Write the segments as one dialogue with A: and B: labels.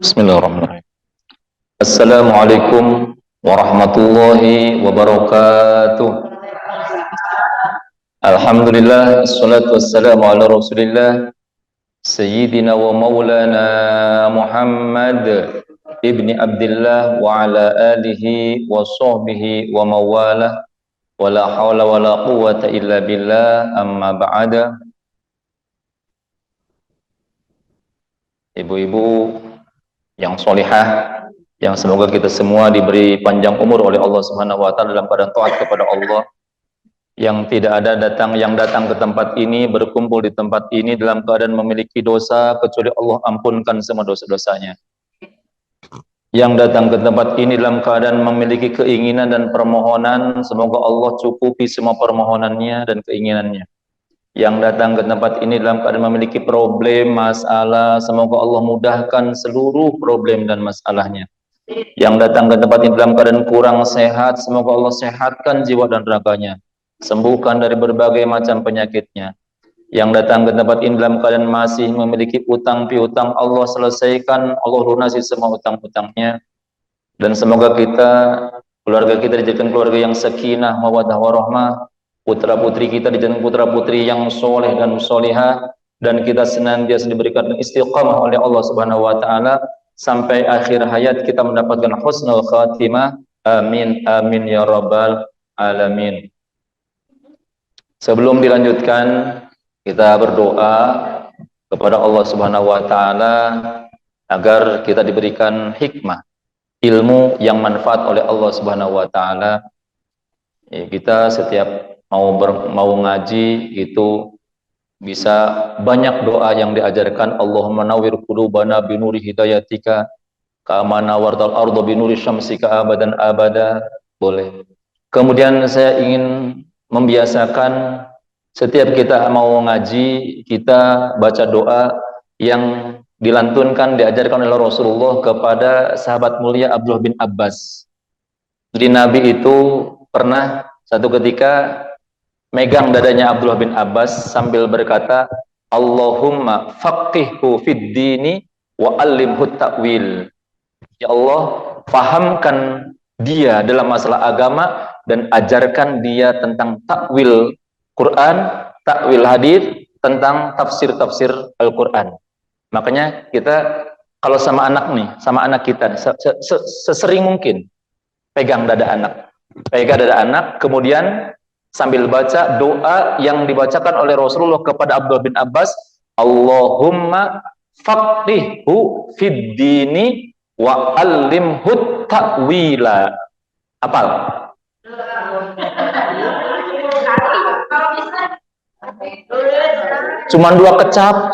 A: Bismillahirrahmanirrahim. Assalamualaikum warahmatullahi wabarakatuh. Alhamdulillah, assalatu wassalamu ala rasulillah Sayyidina wa maulana Muhammad ibni Abdillah wa ala alihi wa sahbihi wa mawalah wa la hawla wa la quwwata illa billah, amma ba'da. Ibu-ibu yang solihah, yang semoga kita semua diberi panjang umur oleh Allah Subhanahu wa taala dalam keadaan taat kepada Allah, yang tidak ada yang datang ke tempat ini, berkumpul di tempat ini dalam keadaan memiliki dosa kecuali Allah ampunkan semua dosa-dosanya. Yang datang ke tempat ini dalam keadaan memiliki keinginan dan permohonan, semoga Allah cukupi semua permohonannya dan keinginannya. Yang datang ke tempat ini dalam keadaan memiliki problem, masalah, semoga Allah mudahkan seluruh problem dan masalahnya. Yang datang ke tempat ini dalam keadaan kurang sehat, semoga Allah sehatkan jiwa dan raganya, sembuhkan dari berbagai macam penyakitnya. Yang datang ke tempat ini dalam keadaan masih memiliki utang piutang, Allah selesaikan, Allah lunasi semua utang-utangnya. Dan semoga keluarga kita dijadikan keluarga yang sakinah, mawaddah warahmah, putra putri kita dijadikan putra putri yang soleh dan solihah, dan kita senantiasa diberikan istiqamah oleh Allah Subhanahu wa taala sampai akhir hayat kita mendapatkan husnul khatimah. Amin amin ya rabbal alamin. Sebelum dilanjutkan, kita berdoa kepada Allah Subhanahu wa taala agar kita diberikan hikmah, ilmu yang manfaat oleh Allah Subhanahu wa taala. Kita setiap mau ngaji itu bisa banyak doa yang diajarkan. Allahumma nawwir qulubana binuri hidayatika kama nawartal ardu binuri syamsika abadan abada. Boleh. Kemudian saya ingin membiasakan setiap kita mau ngaji, kita baca doa yang dilantunkan, diajarkan oleh Rasulullah kepada sahabat mulia Abdullah bin Abbas. Jadi Nabi itu pernah satu ketika megang dadanya Abdullah bin Abbas sambil berkata, Allahumma faqihhu fid dini wa allimhu ta'wil. Ya Allah, fahamkan dia dalam masalah agama dan ajarkan dia tentang takwil Quran, takwil hadis, tentang tafsir-tafsir Al-Quran. Makanya kita kalau sama anak kita sesering mungkin pegang dada anak, kemudian sambil baca doa yang dibacakan oleh Rasulullah kepada Abdullah bin Abbas, Allahumma faqihhu fid dini wa allimhu ta'wila. Apal? Cuman 2 kecap,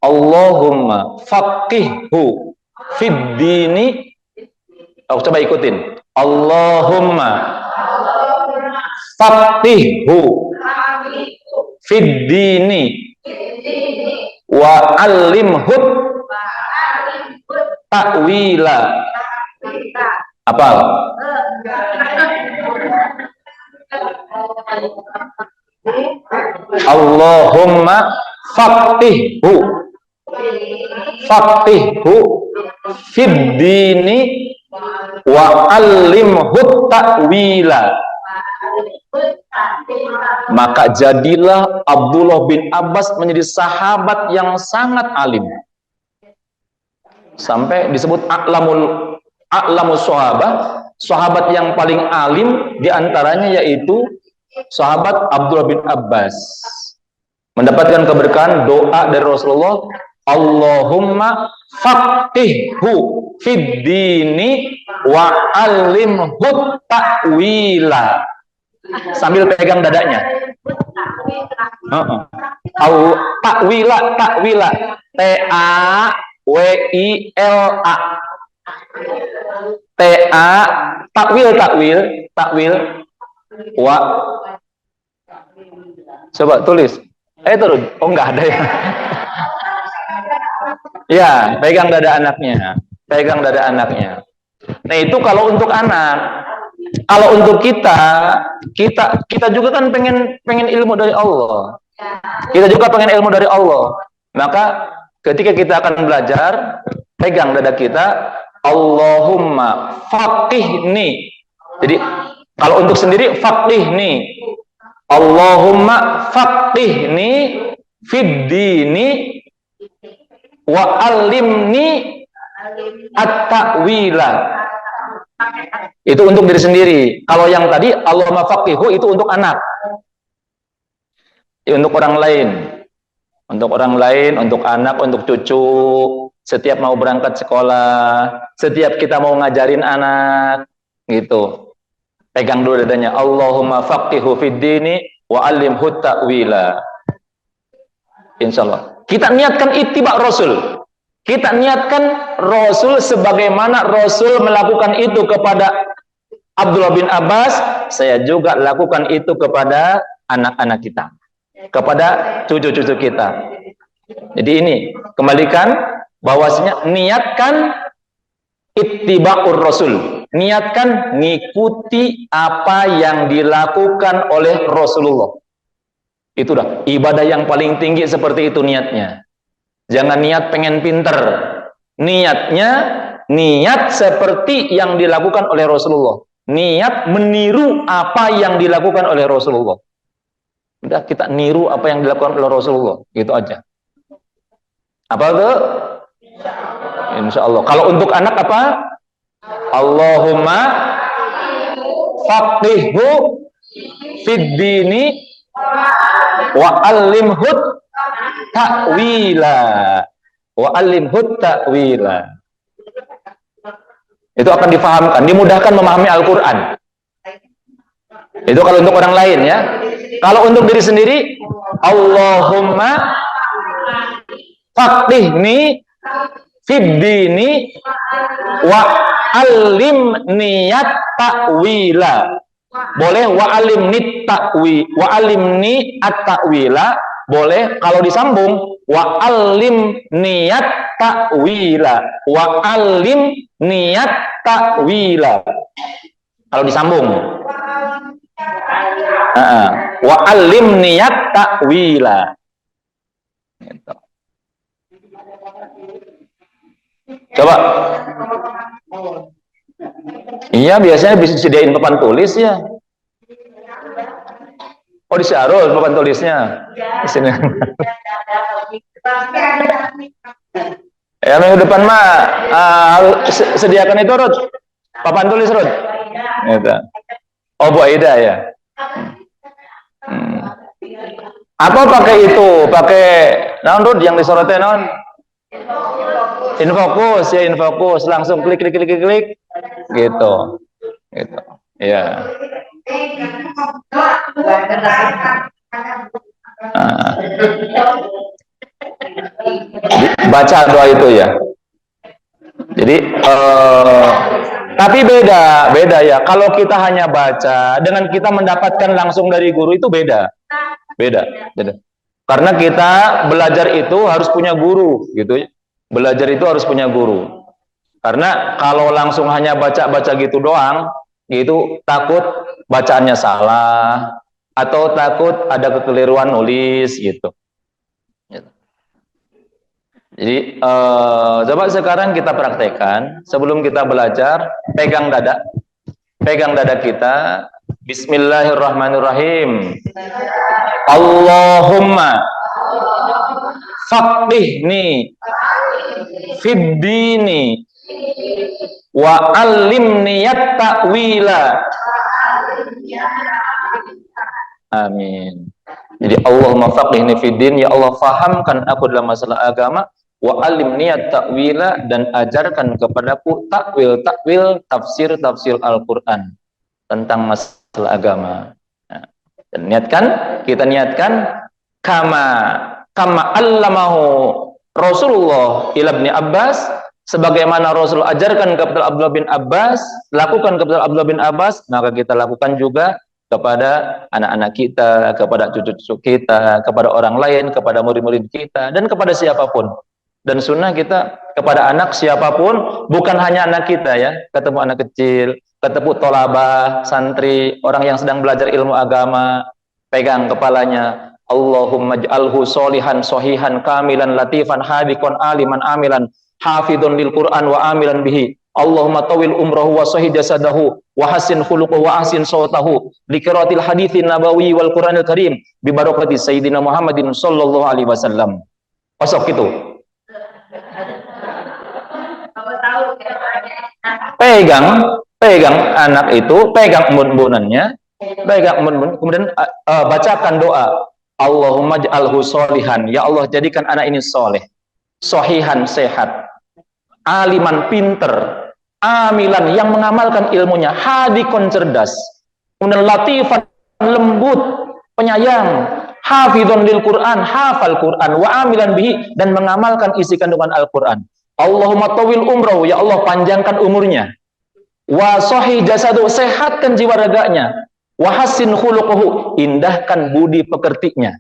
A: Allahumma faqihhu fid dini. Coba ikutin. Allahumma faqihhu fid dini wa allimhu ta'wila. Apal? Allahumma faqihhu fid dini wa allimhu ta'wila. Maka jadilah Abdullah bin Abbas menjadi sahabat yang sangat alim, sampai disebut a'lamus sahabat yang paling alim diantaranya yaitu sahabat Abdullah bin Abbas. Mendapatkan keberkahan doa dari Rasulullah, Allahumma faqihhu fid dini wa allimhu ta'wila, sambil pegang dadanya. Ta'wila T-A-W-I-L-A, takwil wa. Coba tulis. Terus, enggak ada ya. Ya, pegang dada anaknya. Nah, itu kalau untuk anak. Kalau untuk kita juga kan pengen ilmu dari Allah. Kita juga pengen ilmu dari Allah. Maka ketika kita akan belajar, pegang dada kita, Allahumma faqihni. Jadi kalau untuk sendiri faqihni, Allahumma faqihni fid dini wa alimni at-ta'wila. Itu untuk diri sendiri. Kalau yang tadi Allahumma faqihu itu untuk anak. Untuk orang lain. Untuk orang lain, untuk anak, untuk cucu, setiap mau berangkat sekolah, setiap kita mau ngajarin anak, gitu. Pegang dulu dadanya, Allahumma faqihu fid dini wa alimhu ta'wila. Insyaallah. Kita niatkan ittiba Rasul. Kita niatkan Rasul sebagaimana Rasul melakukan itu kepada Abdullah bin Abbas, saya juga lakukan itu kepada anak-anak kita, kepada cucu-cucu kita. Jadi ini, kembalikan bahwasanya niatkan ittiba'ur Rasul. Niatkan ngikuti apa yang dilakukan oleh Rasulullah. Itu dah ibadah yang paling tinggi, seperti itu niatnya. Jangan niat pengen pinter. Niatnya niat seperti yang dilakukan oleh Rasulullah. Niat meniru apa yang dilakukan oleh Rasulullah. Udah, kita niru apa yang dilakukan oleh Rasulullah. Gitu aja. Apa itu? Insya Allah. Kalau untuk anak apa? Allahumma faqihhu fid dini wa alimhu ta'wila. Wa alimhu ta'wila. Itu akan difahamkan, dimudahkan memahami Al-Quran. Itu kalau untuk orang lain ya. Kalau untuk diri sendiri, Allahumma faqihni fid dini wa alimni at-ta'wila. Boleh wa alimni at-ta'wila, boleh kalau disambung wa alimni at-ta'wila, wa alimni at-ta'wila. Kalau disambung wa alimni at-ta'wila. Gitu. Coba. Iya, biasanya bisa disediain papan tulis ya. Oh, di Syarul papan tulisnya. Di sini. Ya, minggu depan mah sediakan itu, Rud. Papan tulis, Rud. Gitu. Oh, Bu Aida ya. Apa pakai itu? Pakai naon, Rud, yang disorotnya naon? Infokus ya, infokus, langsung klik gitu. Gitu. Ya. Baca doa itu ya. Jadi tapi beda ya. Kalau kita hanya baca dengan kita mendapatkan langsung dari guru itu beda. Karena kita belajar itu harus punya guru, gitu ya. Belajar itu harus punya guru. Karena kalau langsung hanya baca-baca gitu doang, itu takut bacaannya salah, atau takut ada kekeliruan nulis gitu. Jadi coba sekarang kita praktekkan. Sebelum kita belajar, pegang dada kita. Bismillahirrahmanirrahim. Allahumma faqihni fid dini wa alimni at-ta'wila. Amin. Jadi Allahumma faqihni fid din, ya Allah fahamkan aku dalam masalah agama, wa alimni at-ta'wila, dan ajarkan kepadaku takwil tafsir Al-Qur'an tentang masalah agama. Nah, dan kita niatkan kama allamahu Rasulullah ila Ibni Abbas, sebagaimana Rasul ajarkan kepada Abdullah bin Abbas, lakukan kepada Abdullah bin Abbas, maka kita lakukan juga kepada anak-anak kita, kepada cucu-cucu kita, kepada orang lain, kepada murid-murid kita, dan kepada siapapun. Dan sunnah kita kepada anak siapapun, bukan hanya anak kita ya, ketemu anak kecil, ketemu tolabah, santri, orang yang sedang belajar ilmu agama, pegang kepalanya, Allahumma ij'alhu solihan sahihan kamilan latifan hadikon aliman amilan hafidun lil Qur'an wa amilan bihi. Allahumma tawil umrahu wa sahih jasadahu wa hasin khuluquhu wa ahsin sawtahu li qiraatil haditsin nabawi wal Qur'anil karim bi barakati sayyidina Muhammadin sallallahu alaihi wasallam. Kosok itu. Pegang anak itu, pegang embun-embunannya, pegang embun-embun, kemudian bacakan doa. Allahumma ij'alhu sholihan, ya Allah jadikan anak ini soleh, sohihan sehat, aliman pinter, amilan yang mengamalkan ilmunya, hadikon cerdas, kemudian latifan lembut, penyayang, hafidhun lil Quran, hafal Quran, wa amilan bihi, dan mengamalkan isi kandungan Al-Quran. Allahumma tawil umrahu, ya Allah panjangkan umurnya, wa sahih jasadu, sehatkan jiwa raganya, wa hassin khuluquhu, indahkan budi pekertinya,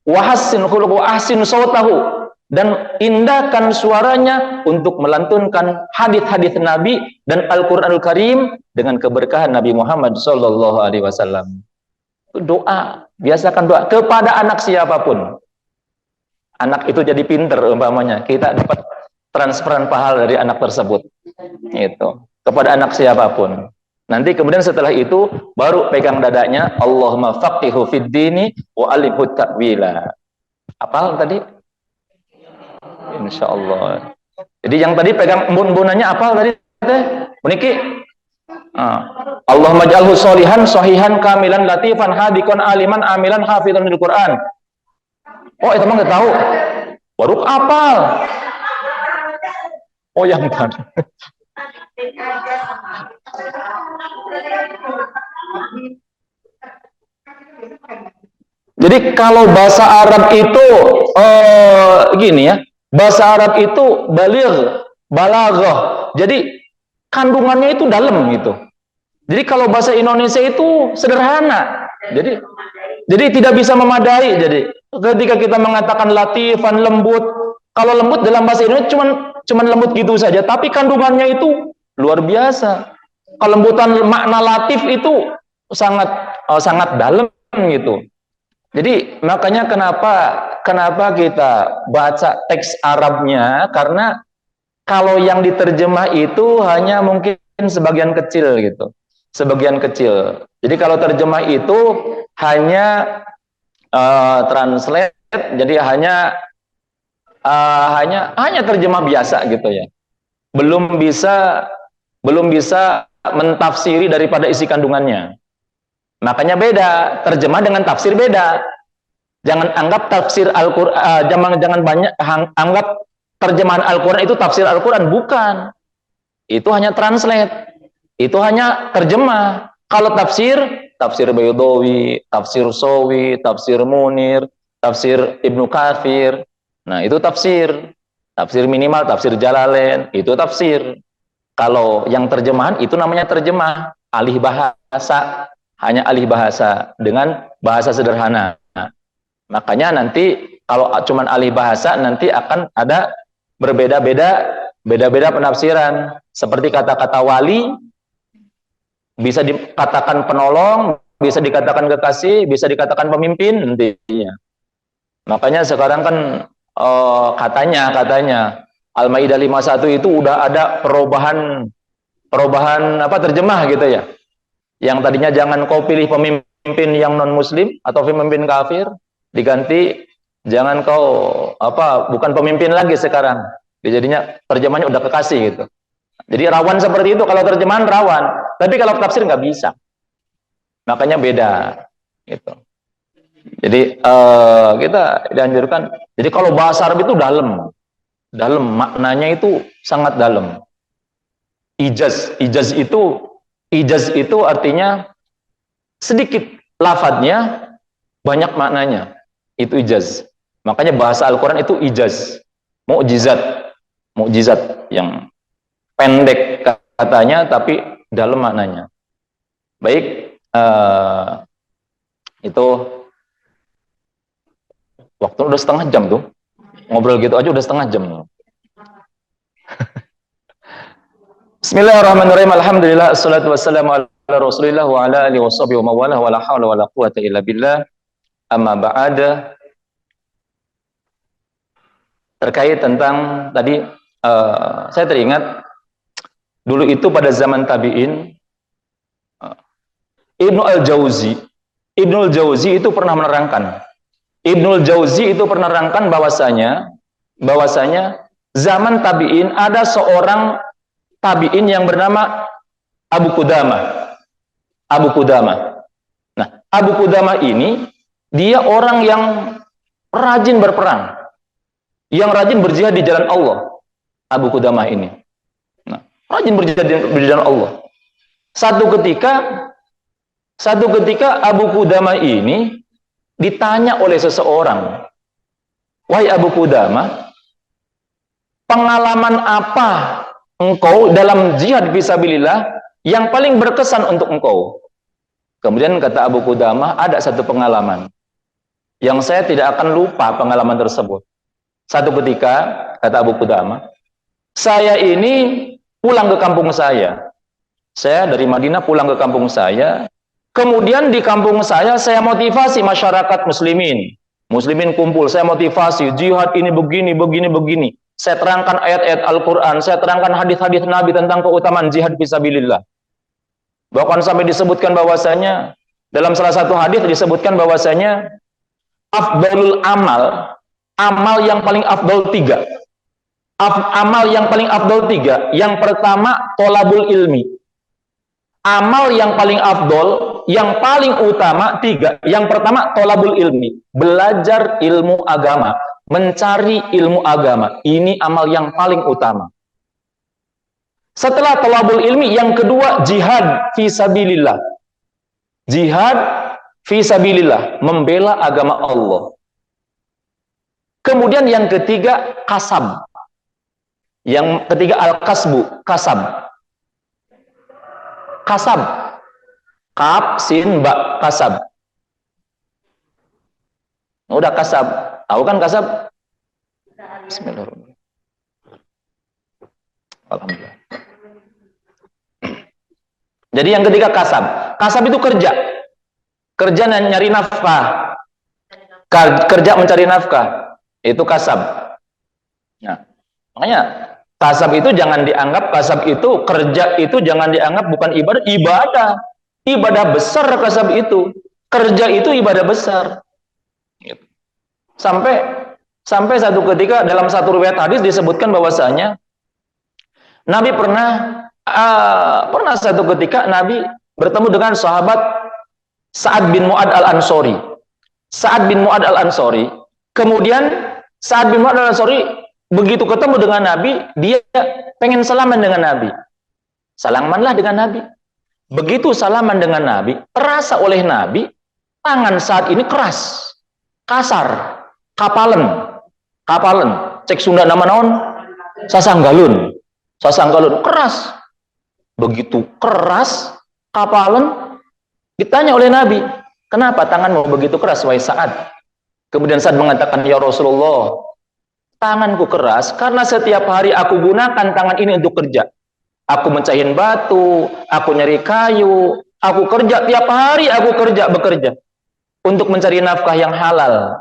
A: wa hassin khuluquhu, ahsin sawtahu, dan indahkan suaranya untuk melantunkan hadis-hadis Nabi dan Al-Qur'anul Karim dengan keberkahan Nabi Muhammad sallallahu alaihi wasallam. Doa, biasakan doa kepada anak siapapun. Anak itu jadi pinter umpamanya, kita dapat transferan pahala dari anak tersebut. Itu kepada anak siapapun. Nanti kemudian setelah itu baru pegang dadanya, Allahumma faqihu fid dini wa alimhu ta'wila. Apal tadi? Insyaallah. Jadi yang tadi pegang embun-embunannya apal tadi? Meniki. Allahumma ij'alhu sholihan sahihan kamilan latifan hadikon aliman amilan hafidhan lil Quran. Oh, itu mah enggak tahu. Baru apal. Oh, yang tadi. Jadi kalau bahasa Arab itu gini ya, bahasa Arab itu baligh, balaghah. Jadi kandungannya itu dalam gitu. Jadi kalau bahasa Indonesia itu sederhana. Jadi tidak bisa memadai. Jadi ketika kita mengatakan latifan, lembut, kalau lembut dalam bahasa Indonesia cuman lembut gitu saja, tapi kandungannya itu luar biasa. Kelembutan makna latif itu sangat dalam gitu. Jadi makanya kenapa kita baca teks Arabnya, karena kalau yang diterjemah itu hanya mungkin sebagian kecil gitu. Sebagian kecil. Jadi kalau terjemah itu hanya translate, jadi hanya terjemah biasa gitu ya. Belum bisa mentafsiri daripada isi kandungannya. Makanya beda, terjemah dengan tafsir beda. Jangan anggap tafsir Al-Qur'an, jangan banyak anggap terjemahan Al-Qur'an itu tafsir Al-Qur'an, bukan. Itu hanya translate. Itu hanya terjemah. Kalau tafsir Baydawi, tafsir Sawi, tafsir Munir, tafsir Ibnu Katsir. Nah, itu tafsir. Tafsir minimal, tafsir Jalalain, itu tafsir. Kalau yang terjemahan itu namanya terjemah, alih bahasa. Hanya alih bahasa dengan bahasa sederhana. Nah, makanya nanti kalau cuman alih bahasa nanti akan ada beda-beda penafsiran. Seperti kata-kata wali bisa dikatakan penolong, bisa dikatakan kekasih, bisa dikatakan pemimpin nantinya. Makanya sekarang kan katanya Al-Maidah 51 itu udah ada perubahan terjemah gitu ya. Yang tadinya jangan kau pilih pemimpin yang non muslim atau pemimpin kafir, diganti jangan kau bukan pemimpin lagi sekarang. Jadinya terjemahnya udah kekasih gitu. Jadi rawan seperti itu kalau terjemahan rawan, tapi kalau tafsir nggak bisa. Makanya beda gitu. Jadi kita dianjurkan. Jadi kalau bahasa Arab itu dalam maknanya itu sangat dalam. Ijaz itu artinya sedikit lafadznya, banyak maknanya. Itu ijaz. Makanya bahasa Al-Quran itu ijaz. Mukjizat yang pendek katanya, tapi dalam maknanya. Baik, itu waktu udah setengah jam tuh. Ngobrol gitu aja udah setengah jam. Bismillahirrahmanirrahim. Alhamdulillah, assalatu wassalamu ala Rasulillah wa ala alihi washabihi wa mawalah wa la haula wa la quwata illa billah. amma ba'da. Terkait tentang tadi saya teringat dulu itu pada zaman tabi'in, Ibnu Al-Jauzi itu pernah menerangkan. Ibnu Al-Jauzi itu pernah menerangkan bahwasanya zaman tabi'in ada seorang tabi'in yang bernama Abu Qudamah. Abu Qudamah. Nah, Abu Qudamah ini dia orang yang rajin berperang, yang rajin berjihad di jalan Allah. Abu Qudamah ini, nah, rajin berjihad di jalan Allah. Satu ketika Abu Qudamah ini ditanya oleh seseorang, "Wahai Abu Qudamah, pengalaman apa engkau dalam jihad fisabilillah yang paling berkesan untuk engkau?" Kemudian kata Abu Qudamah, "Ada satu pengalaman yang saya tidak akan lupa pengalaman tersebut. Satu ketika," kata Abu Qudamah, "saya ini pulang ke kampung saya. Saya dari Madinah pulang ke kampung saya. Kemudian di kampung saya motivasi masyarakat muslimin. Muslimin kumpul, saya motivasi, jihad ini begini, begini, begini. Saya terangkan ayat-ayat Al-Quran, saya terangkan hadis-hadis Nabi tentang keutamaan jihad fisabilillah. Bahkan sampai disebutkan bahwasanya, dalam salah satu hadis disebutkan bahwasanya, afdalul amal, amal yang paling afdal tiga. Amal yang paling afdal tiga. Yang pertama, tolabul ilmi. Amal yang paling afdol, yang paling utama tiga. Yang pertama, tolabul ilmi, belajar ilmu agama, mencari ilmu agama. Ini amal yang paling utama. Setelah tolabul ilmi, yang kedua, jihad fisabilillah. Jihad fisabilillah, membela agama Allah. Kemudian yang ketiga, kasab. Yang ketiga, al-kasbu, kasab. Kasab, kaf, sin, ba, kasab. Udah kasab, tahu kan kasab? Bismillahirrahmanirrahim. Alhamdulillah. Jadi yang ketiga kasab. Kasab itu kerja. Kerja nyari nafkah. Kerja mencari nafkah. Itu kasab. Nah, makanya kasab itu jangan dianggap, kasab itu, kerja itu jangan dianggap bukan ibadah. Ibadah besar kasab itu. Kerja itu ibadah besar. Sampai satu ketika dalam satu riwayat hadis disebutkan bahwasanya Nabi pernah satu ketika Nabi bertemu dengan sahabat Sa'ad bin Mu'ad al-Ansori. Sa'ad bin Mu'ad al-Ansori. Kemudian Sa'ad bin Mu'ad al-Ansori begitu ketemu dengan Nabi, dia pengen salaman dengan Nabi. Salamanlah dengan Nabi. Begitu salaman dengan Nabi, terasa oleh Nabi, tangan saat ini keras, kasar, kapalen, cek Sunda nama naon, sasanggalun, keras. Begitu keras, kapalen, ditanya oleh Nabi, "Kenapa tanganmu begitu keras, wahai Sa'ad?" Kemudian Sa'ad mengatakan, "Ya Rasulullah, tanganku keras karena setiap hari aku gunakan tangan ini untuk kerja. Aku mencahin batu, aku nyari kayu, aku kerja tiap hari, aku bekerja untuk mencari nafkah yang halal,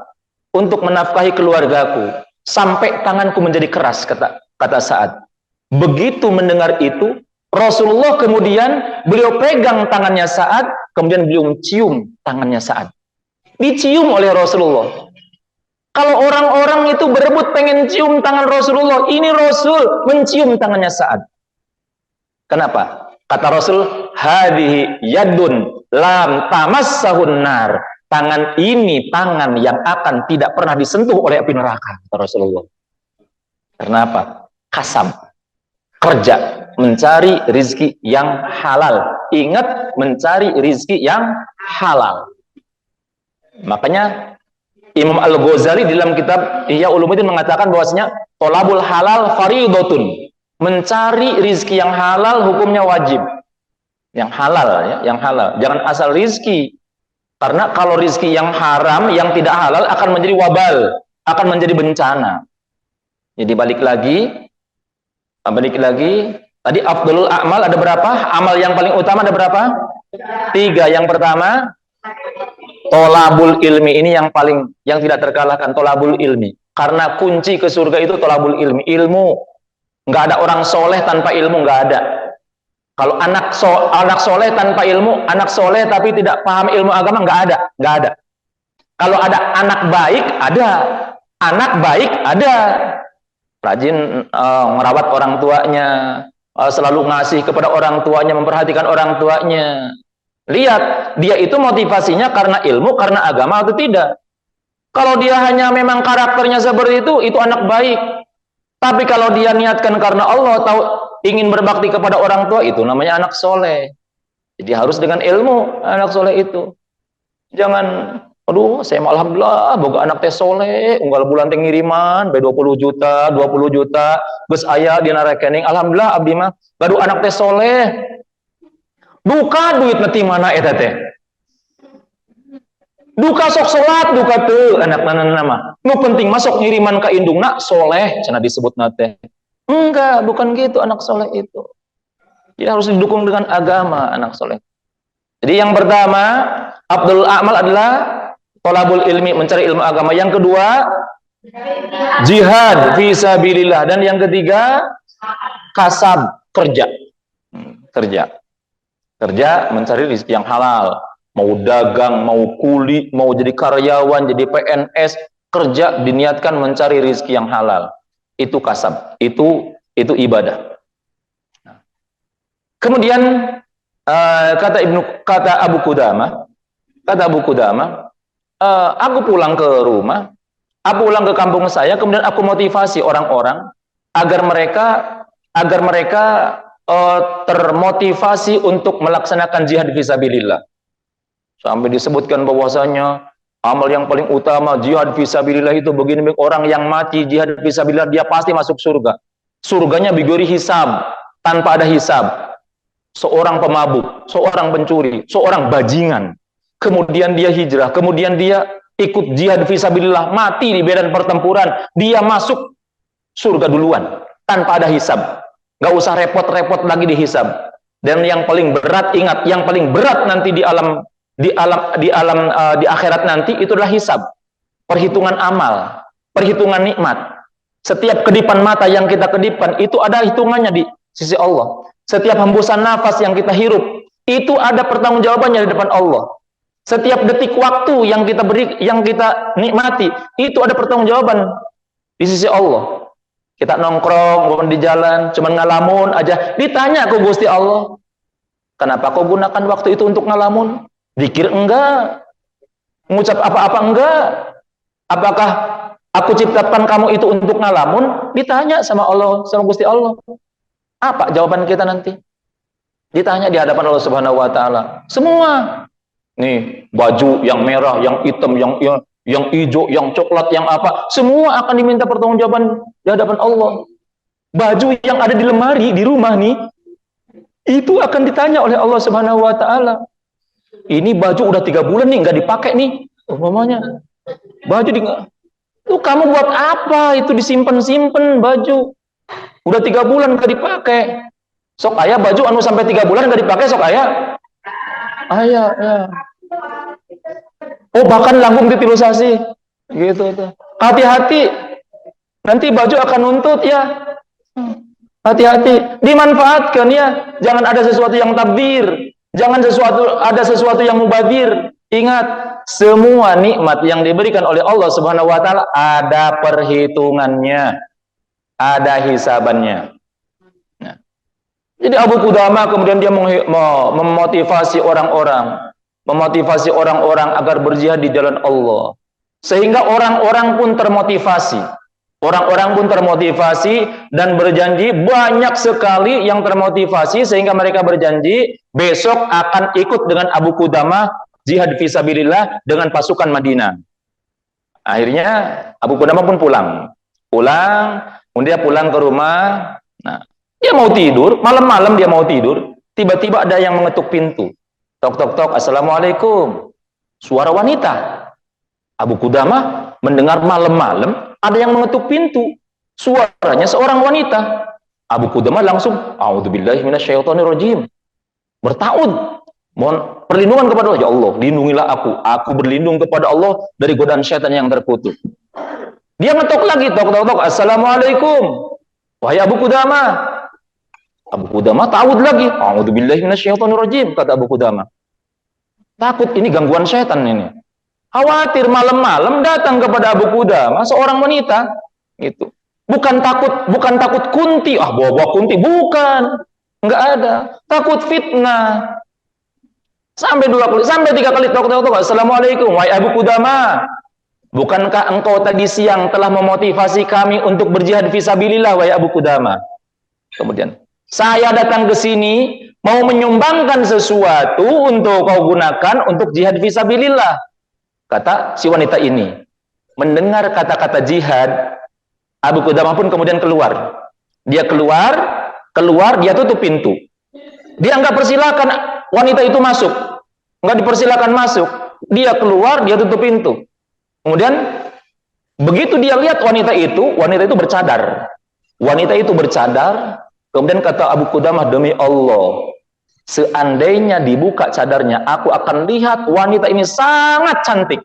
A: untuk menafkahi keluargaku, sampai tanganku menjadi keras," kata Sa'ad. Begitu mendengar itu, Rasulullah kemudian beliau pegang tangannya Sa'ad, kemudian beliau cium tangannya Sa'ad. Dicium oleh Rasulullah. Kalau orang-orang itu berebut pengen cium tangan Rasulullah, ini Rasul mencium tangannya Sa'ad. Kenapa? Kata Rasul, "Hadhihi yadun lam tamassahun nar." Tangan ini tangan yang akan tidak pernah disentuh oleh api neraka, kata Rasulullah. Kenapa? Kasab, kerja, mencari rizki yang halal. Ingat, mencari rizki yang halal. Makanya Imam Al-Ghazali dalam kitab Ihya Ulumuddin mengatakan bahwasanya tolabul halal faridotun. Mencari rizki yang halal hukumnya wajib. Yang halal ya, yang halal. Jangan asal rizki. Karena kalau rizki yang haram, yang tidak halal akan menjadi wabal, akan menjadi bencana. Jadi balik lagi. Tadi afdalul a'mal ada berapa? Amal yang paling utama ada berapa? 3. Yang pertama, tolabul ilmi ini yang tidak terkalahkan, tolabul ilmi. Karena kunci ke surga itu tolabul ilmi, ilmu. Nggak ada orang soleh tanpa ilmu, nggak ada. Kalau anak soleh tanpa ilmu, anak soleh tapi tidak paham ilmu agama, nggak ada, nggak ada. Kalau ada anak baik, ada, rajin merawat orang tuanya, selalu ngasih kepada orang tuanya, memperhatikan orang tuanya. Lihat, dia itu motivasinya karena ilmu, karena agama atau tidak. Kalau dia hanya memang karakternya seperti itu anak baik. Tapi kalau dia niatkan karena Allah, tahu ingin berbakti kepada orang tua, itu namanya anak soleh. Jadi harus dengan ilmu anak soleh itu. Jangan, aduh, saya alhamdulillah boga anak teh soleh, unggal bulan teh ngiriman, 20 juta, 20 juta, geus aya dina rekening, alhamdulillah abdi mah baru anak teh soleh. Duka duit nanti mana eta teh? Duka sok salat, duka teu anak nama. Nu penting masuk ngiriman ka indungna soleh, cenah disebutna teh. Enggak, bukan gitu anak soleh itu. Jadi harus didukung dengan agama anak soleh. Jadi yang pertama, Abdul A'mal adalah thalabul ilmi, mencari ilmu agama. Yang kedua, jihad fisabilillah, dan yang ketiga, kasab, kerja. Kerja mencari rezeki yang halal. Mau dagang, mau kuli, mau jadi karyawan, jadi PNS, kerja diniatkan mencari rezeki yang halal. Itu kasab, itu ibadah. Kemudian kata Abu Qudamah, aku pulang ke rumah, aku pulang ke kampung saya, kemudian aku motivasi orang-orang agar mereka termotivasi untuk melaksanakan jihad fisabilillah. Sampai disebutkan bahwasanya amal yang paling utama jihad fisabilillah itu begini, orang yang mati jihad fisabilillah dia pasti masuk surga. Surganya bigori hisab, tanpa ada hisab. Seorang pemabuk, seorang pencuri, seorang bajingan, kemudian dia hijrah, kemudian dia ikut jihad fisabilillah, mati di medan pertempuran, dia masuk surga duluan tanpa ada hisab. Gak usah repot-repot lagi dihisab. Dan yang paling berat, ingat, yang paling berat nanti di akhirat nanti itu adalah hisab, perhitungan amal, perhitungan nikmat. Setiap kedipan mata yang kita kedipkan itu ada hitungannya di sisi Allah. Setiap hembusan nafas yang kita hirup itu ada pertanggungjawabannya di depan Allah. Setiap detik waktu yang kita beri, yang kita nikmati itu ada pertanggungjawaban di sisi Allah. Kita nongkrong di jalan, cuman ngalamun aja, ditanya ke Gusti Allah, kenapa kau gunakan waktu itu untuk ngalamun? Zikir enggak? Mengucap apa-apa enggak? Apakah aku ciptakan kamu itu untuk ngalamun? Ditanya sama Allah, sama Gusti Allah. Apa jawaban kita nanti? Ditanya di hadapan Allah Subhanahu wa taala. Semua. Nih, baju yang merah, yang hitam, yang hijau, yang coklat, yang apa, semua akan diminta pertanggungjawaban di hadapan Allah. Baju yang ada di lemari di rumah nih, itu akan ditanya oleh Allah Subhanahu wa taala. Ini baju udah 3 bulan nih nggak dipakai nih, umpamanya. Baju tuh kamu buat apa? Itu disimpan-simpan baju. Udah 3 bulan nggak dipakai. Sok aya baju anu sampai 3 bulan nggak dipakai, sok aya. Aya, ya. Oh, bahkan langsung ditilusasi. Gitu tuh. Hati-hati. Nanti baju akan nuntut ya. Hati-hati. Dimanfaatkan ya. Jangan ada sesuatu yang tabdir. Jangan ada sesuatu yang mubazir. Ingat, semua nikmat yang diberikan oleh Allah Subhanahu wa taala ada perhitungannya. Ada hisabannya. Nah. Jadi Abu Qudamah kemudian dia memotivasi orang-orang agar berjihad di jalan Allah. Sehingga orang-orang pun termotivasi. Orang-orang pun termotivasi dan berjanji, banyak sekali yang termotivasi sehingga mereka berjanji besok akan ikut dengan Abu Qudamah jihad fisabilillah dengan pasukan Madinah. Akhirnya Abu Qudamah pun pulang, kemudian dia pulang ke rumah. Nah, dia mau tidur, malam-malam dia mau tidur, tiba-tiba ada yang mengetuk pintu. Tok tok tok, assalamualaikum. Suara wanita. Abu Qudamah mendengar malam-malam ada yang mengetuk pintu. Suaranya seorang wanita. Abu Qudamah langsung, a'udzubillahi minasyaitonirrajim. Bertaud, Mohon perlindungan kepada Allah. Ya Allah, lindungilah aku. Aku berlindung kepada Allah dari godaan syaitan yang terkutuk. Dia ngetok lagi, tok. Assalamualaikum. Wahai Abu Qudamah. Abu Qudamah ta'awud lagi. A'udzubillahi minasyaitonirrajim, kata Abu Qudamah. Takut ini gangguan syaitan ini. Khawatir malam-malam datang kepada Abu Qudamah seorang wanita. Gitu. Bukan takut kunti. Bawa kunti. Bukan. Enggak ada. Takut fitnah. Sampai 2 kali, sampai 3 kali tok. Assalamualaikum, wahai Abu Qudamah. Bukankah engkau tadi siang telah memotivasi kami untuk berjihad fisabilillah, wahai Abu Qudamah? Kemudian, saya datang ke sini mau menyumbangkan sesuatu untuk kau gunakan untuk jihad fisabilillah. Kata si wanita ini. Mendengar kata-kata jihad, Abu Qudamah pun kemudian keluar. Dia keluar, dia tutup pintu. Dia enggak persilakan wanita itu masuk. Enggak dipersilakan masuk. Dia keluar, dia tutup pintu. Kemudian begitu dia lihat wanita itu bercadar. Wanita itu bercadar. Kemudian kata Abu Qudamah, demi Allah, seandainya dibuka cadarnya, aku akan lihat wanita ini sangat cantik.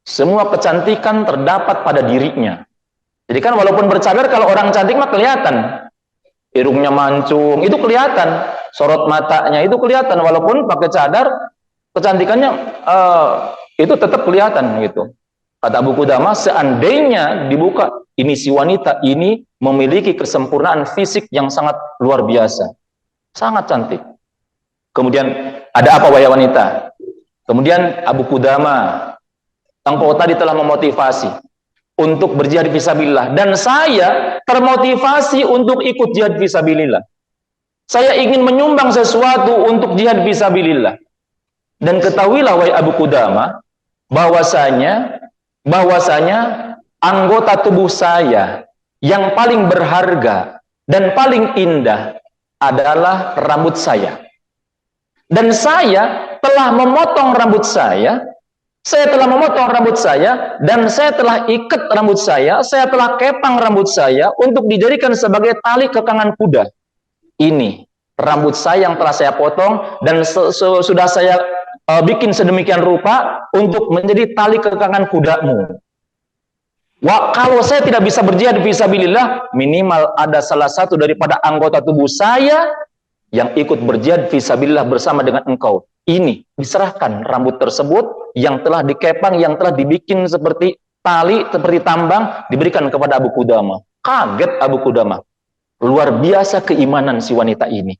A: Semua kecantikan terdapat pada dirinya. Jadi kan walaupun bercadar, kalau orang cantik mah kelihatan. Hidungnya mancung, itu kelihatan. Sorot matanya itu kelihatan. Walaupun pakai cadar, kecantikannya itu tetap kelihatan gitu. Kata Abu Qudamah, seandainya dibuka, ini si wanita ini memiliki kesempurnaan fisik yang sangat luar biasa. Sangat cantik. Kemudian, ada apa wahai wanita? Kemudian Abu Qudamah, engkau tadi telah memotivasi untuk berjihad fisabilillah, dan saya termotivasi untuk ikut jihad fisabilillah. Saya ingin menyumbang sesuatu untuk jihad fisabilillah. Dan ketahuilah wahai Abu Qudamah, bahwasanya anggota tubuh saya yang paling berharga dan paling indah adalah rambut saya. Dan saya telah memotong rambut saya. Saya telah memotong rambut saya dan saya telah ikat rambut saya telah kepang rambut saya untuk dijadikan sebagai tali kekangan kuda. Ini rambut saya yang telah saya potong dan sudah saya bikin sedemikian rupa untuk menjadi tali kekangan kudamu. Kalau saya tidak bisa berjihad fisabilillah, minimal ada salah satu daripada anggota tubuh saya yang ikut berjihad fisabilillah bersama dengan engkau. Ini diserahkan rambut tersebut yang telah dikepang, yang telah dibikin seperti tali, seperti tambang, diberikan kepada Abu Qudamah. Kaget Abu Qudamah. Luar biasa keimanan si wanita ini.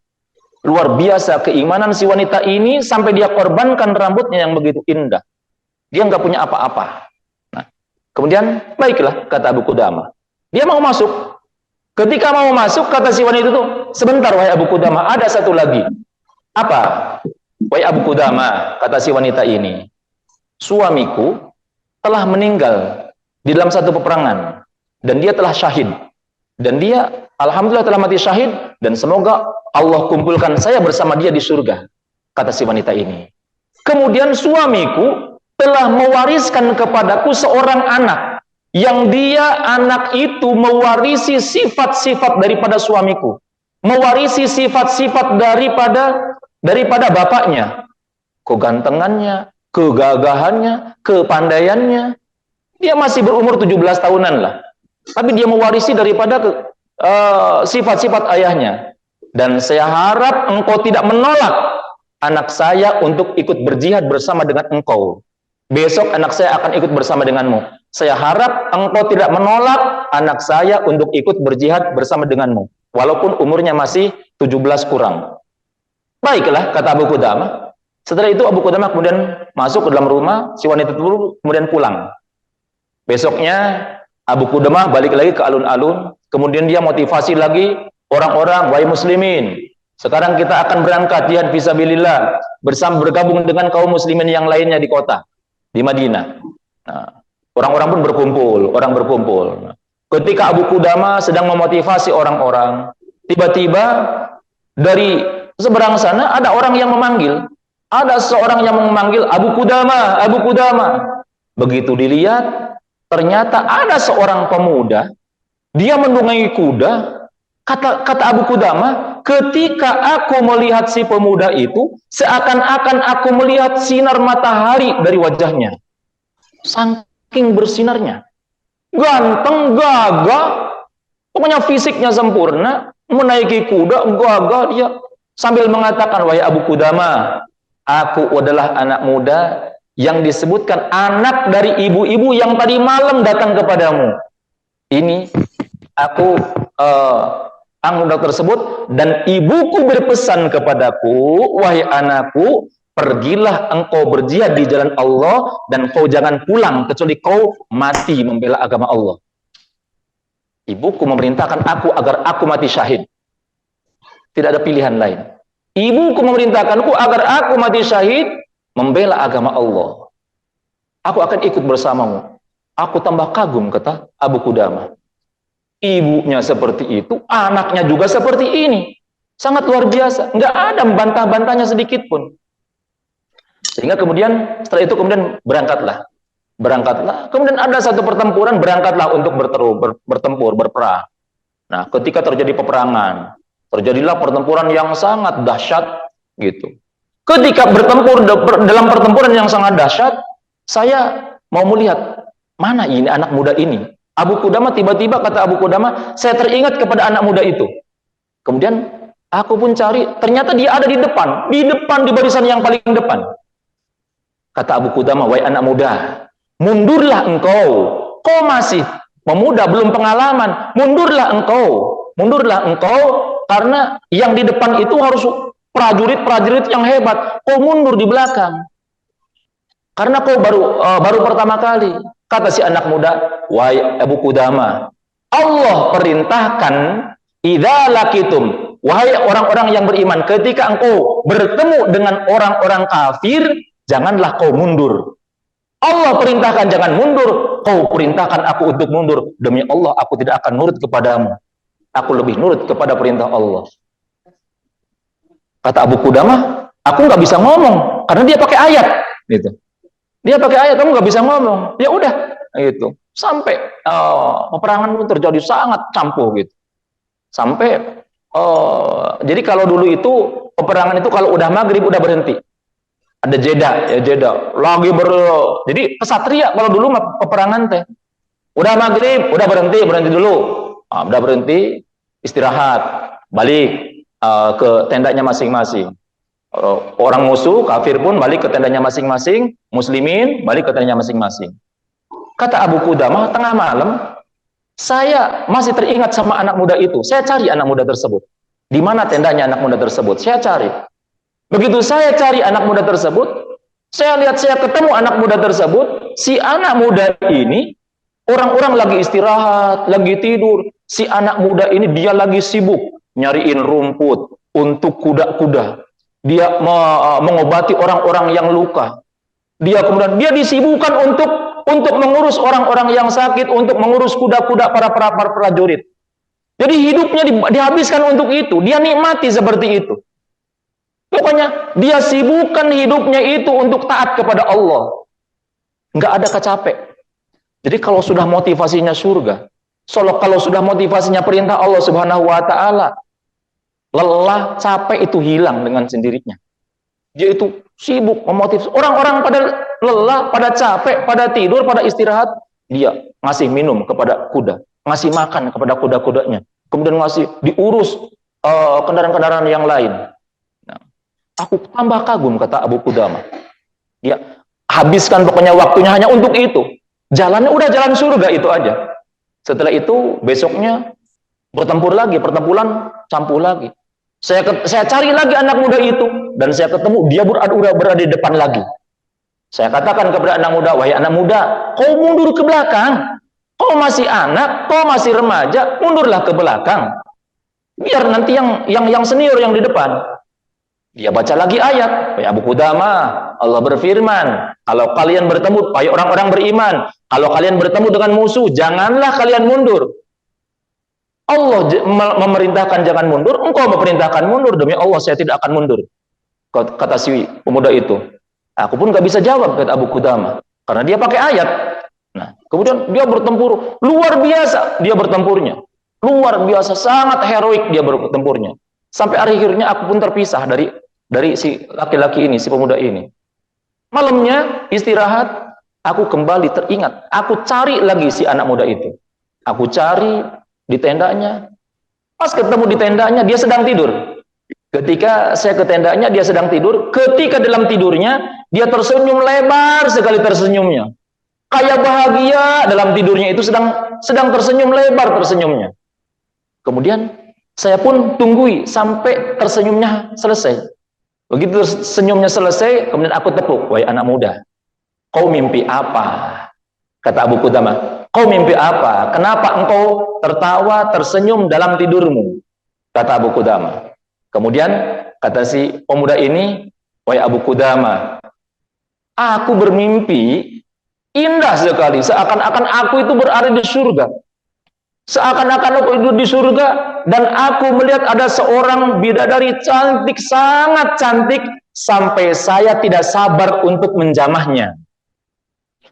A: Luar biasa keimanan si wanita ini sampai dia korbankan rambutnya yang begitu indah. Dia nggak punya apa-apa. Nah, kemudian baiklah kata Abu Qudamah. Dia mau masuk. Ketika mau masuk kata si wanita itu, sebentar wahai Abu Qudamah, ada satu lagi. Apa? Wahai Abu Qudamah, kata si wanita ini, suamiku telah meninggal di dalam satu peperangan dan dia telah syahid. Dan dia alhamdulillah telah mati syahid dan semoga Allah kumpulkan saya bersama dia di surga, kata si wanita ini. Kemudian suamiku telah mewariskan kepadaku seorang anak yang dia anak itu mewarisi sifat-sifat daripada suamiku, mewarisi sifat-sifat daripada bapaknya, kegantengannya, kegagahannya, kepandaiannya. Dia masih berumur 17 tahunan lah, tapi dia mewarisi daripada sifat-sifat ayahnya. Dan saya harap engkau tidak menolak anak saya untuk ikut berjihad bersama dengan engkau. Besok anak saya akan ikut bersama denganmu. Saya harap engkau tidak menolak anak saya untuk ikut berjihad bersama denganmu, walaupun umurnya masih 17 kurang. Baiklah, kata Abu Qudamah. Setelah itu Abu Qudamah kemudian masuk ke dalam rumah, si wanita itu kemudian pulang. Besoknya Abu Qudamah balik lagi ke alun-alun, kemudian dia motivasi lagi orang-orang, wahai muslimin, sekarang kita akan berangkat jihad fisabilillah bersama bergabung dengan kaum muslimin yang lainnya di kota, di Madinah. Nah, orang-orang pun berkumpul. Nah, ketika Abu Qudamah sedang memotivasi orang-orang, tiba-tiba dari seberang sana ada orang yang memanggil. Ada seorang yang memanggil, Abu Qudamah, Abu Qudamah. Begitu dilihat, ternyata ada seorang pemuda, dia menunggangi kuda. Kata Abu Qudamah, ketika aku melihat si pemuda itu, seakan-akan aku melihat sinar matahari dari wajahnya. Saking bersinarnya. Ganteng, gagah, pokoknya fisiknya sempurna, menaiki kuda, gagah dia. Sambil mengatakan, wahai Abu Qudama, aku adalah anak muda yang disebutkan anak dari ibu-ibu yang tadi malam datang kepadamu. Ini aku anak muda tersebut, dan ibuku berpesan kepadaku, wahai anakku, pergilah engkau berjihad di jalan Allah, dan kau jangan pulang kecuali kau mati membela agama Allah. Ibuku memerintahkan aku agar aku mati syahid. Tidak ada pilihan lain. Ibuku memerintahkanku agar aku mati syahid membela agama Allah. Aku akan ikut bersamamu. Aku tambah kagum, kata Abu Qudama. Ibunya seperti itu, anaknya juga seperti ini. Sangat luar biasa. Nggak ada bantah-bantahnya sedikit pun. Sehingga kemudian, setelah itu kemudian berangkatlah. Kemudian ada satu pertempuran, berangkatlah untuk bertempur, berperang. Nah, ketika terjadi peperangan, terjadilah pertempuran yang sangat dahsyat gitu. Ketika bertempur dalam pertempuran yang sangat dahsyat, saya mau melihat mana ini anak muda ini. Abu Qudama, tiba-tiba kata Abu Qudama, saya teringat kepada anak muda itu. Kemudian aku pun cari, ternyata dia ada di depan di barisan yang paling depan. Kata Abu Qudama, wahai anak muda, mundurlah engkau. Kau masih pemuda, belum pengalaman. Mundurlah engkau, karena yang di depan itu harus prajurit-prajurit yang hebat. Kau mundur di belakang. Karena kau baru pertama kali. Kata si anak muda, wahai Abu Qudama, Allah perintahkan, idza laqitum, wahai orang-orang yang beriman, ketika engkau bertemu dengan orang-orang kafir, janganlah kau mundur. Allah perintahkan jangan mundur, kau perintahkan aku untuk mundur. Demi Allah, aku tidak akan nurut kepadamu. Aku lebih nurut kepada perintah Allah. Kata Abu Qudama, aku nggak bisa ngomong karena dia pakai ayat, gitu. Dia pakai ayat, kamu nggak bisa ngomong. Ya udah, gitu. Sampai peperangan pun terjadi sangat campuh, gitu. Sampai jadi kalau dulu itu peperangan itu kalau udah maghrib udah berhenti. Ada jeda lagi jadi kesatria kalau dulu peperangan teh udah maghrib udah berhenti dulu, udah berhenti, istirahat, balik ke tendanya masing-masing. Orang musuh kafir pun balik ke tendanya masing-masing, muslimin balik ke tendanya masing-masing. Kata Abu Qudama, tengah malam saya masih teringat sama anak muda itu. Saya cari anak muda tersebut. Di mana tendanya anak muda tersebut? Saya cari. Begitu saya cari anak muda tersebut, saya lihat, saya ketemu anak muda tersebut. Si anak muda ini, orang-orang lagi istirahat, lagi tidur. Si anak muda ini dia lagi sibuk nyariin rumput untuk kuda-kuda. Dia mengobati orang-orang yang luka. Dia kemudian dia disibukkan untuk mengurus orang-orang yang sakit, untuk mengurus kuda-kuda para prajurit. Jadi hidupnya dihabiskan untuk itu. Dia nikmati seperti itu. Pokoknya dia sibukkan hidupnya itu untuk taat kepada Allah. Nggak ada kecapek. Jadi kalau sudah motivasinya surga, kalau sudah motivasinya perintah Allah Subhanahu wa taala, lelah, capek itu hilang dengan sendirinya. Dia itu sibuk memotivasi. Orang-orang pada lelah, pada capek, pada tidur, pada istirahat, dia ngasih minum kepada kuda, ngasih makan kepada kuda-kudanya, kemudian ngasih diurus kendaraan-kendaraan yang lain. Aku tambah kagum, kata Abu Qudama. Dia habiskan pokoknya waktunya hanya untuk itu. Jalannya udah jalan surga itu aja. Setelah itu besoknya bertempur lagi, pertempuran campuh lagi. Saya cari lagi anak muda itu dan saya ketemu dia berada di depan lagi. Saya katakan kepada anak muda, wahai anak muda, kau mundur ke belakang. Kau masih anak, kau masih remaja, mundurlah ke belakang. Biar nanti yang senior yang di depan. Dia baca lagi ayat, wahai Abu Qudama, Allah berfirman, kalau kalian bertemu, wahai orang-orang beriman, kalau kalian bertemu dengan musuh, janganlah kalian mundur. Allah memerintahkan jangan mundur, engkau memerintahkan mundur, demi Allah saya tidak akan mundur. Kata si pemuda itu. Aku pun gak bisa jawab, kata Abu Qudama, karena dia pakai ayat. Nah, kemudian dia bertempur, luar biasa dia bertempurnya. Luar biasa, sangat heroik dia bertempurnya. Sampai akhirnya aku pun terpisah dari si laki-laki ini, si pemuda ini. Malamnya istirahat, aku kembali teringat. Aku cari lagi si anak muda itu. Aku cari di tendanya. Pas ketemu di tendanya, dia sedang tidur. Ketika saya ke tendanya, dia sedang tidur. Ketika dalam tidurnya, dia tersenyum lebar sekali tersenyumnya. Kayak bahagia dalam tidurnya itu sedang tersenyum lebar tersenyumnya. Kemudian saya pun tunggui sampai tersenyumnya selesai. Begitu senyumnya selesai, kemudian aku tepuk. Wahai anak muda, kau mimpi apa? Kata Abu Qudamah, kau mimpi apa? Kenapa engkau tertawa, tersenyum dalam tidurmu? Kata Abu Qudamah. Kemudian kata si pemuda ini, wahai Abu Qudamah, aku bermimpi indah sekali, seakan-akan aku itu berada di surga. Seakan-akan aku itu di surga, dan aku melihat ada seorang bidadari cantik, sangat cantik, sampai saya tidak sabar untuk menjamahnya.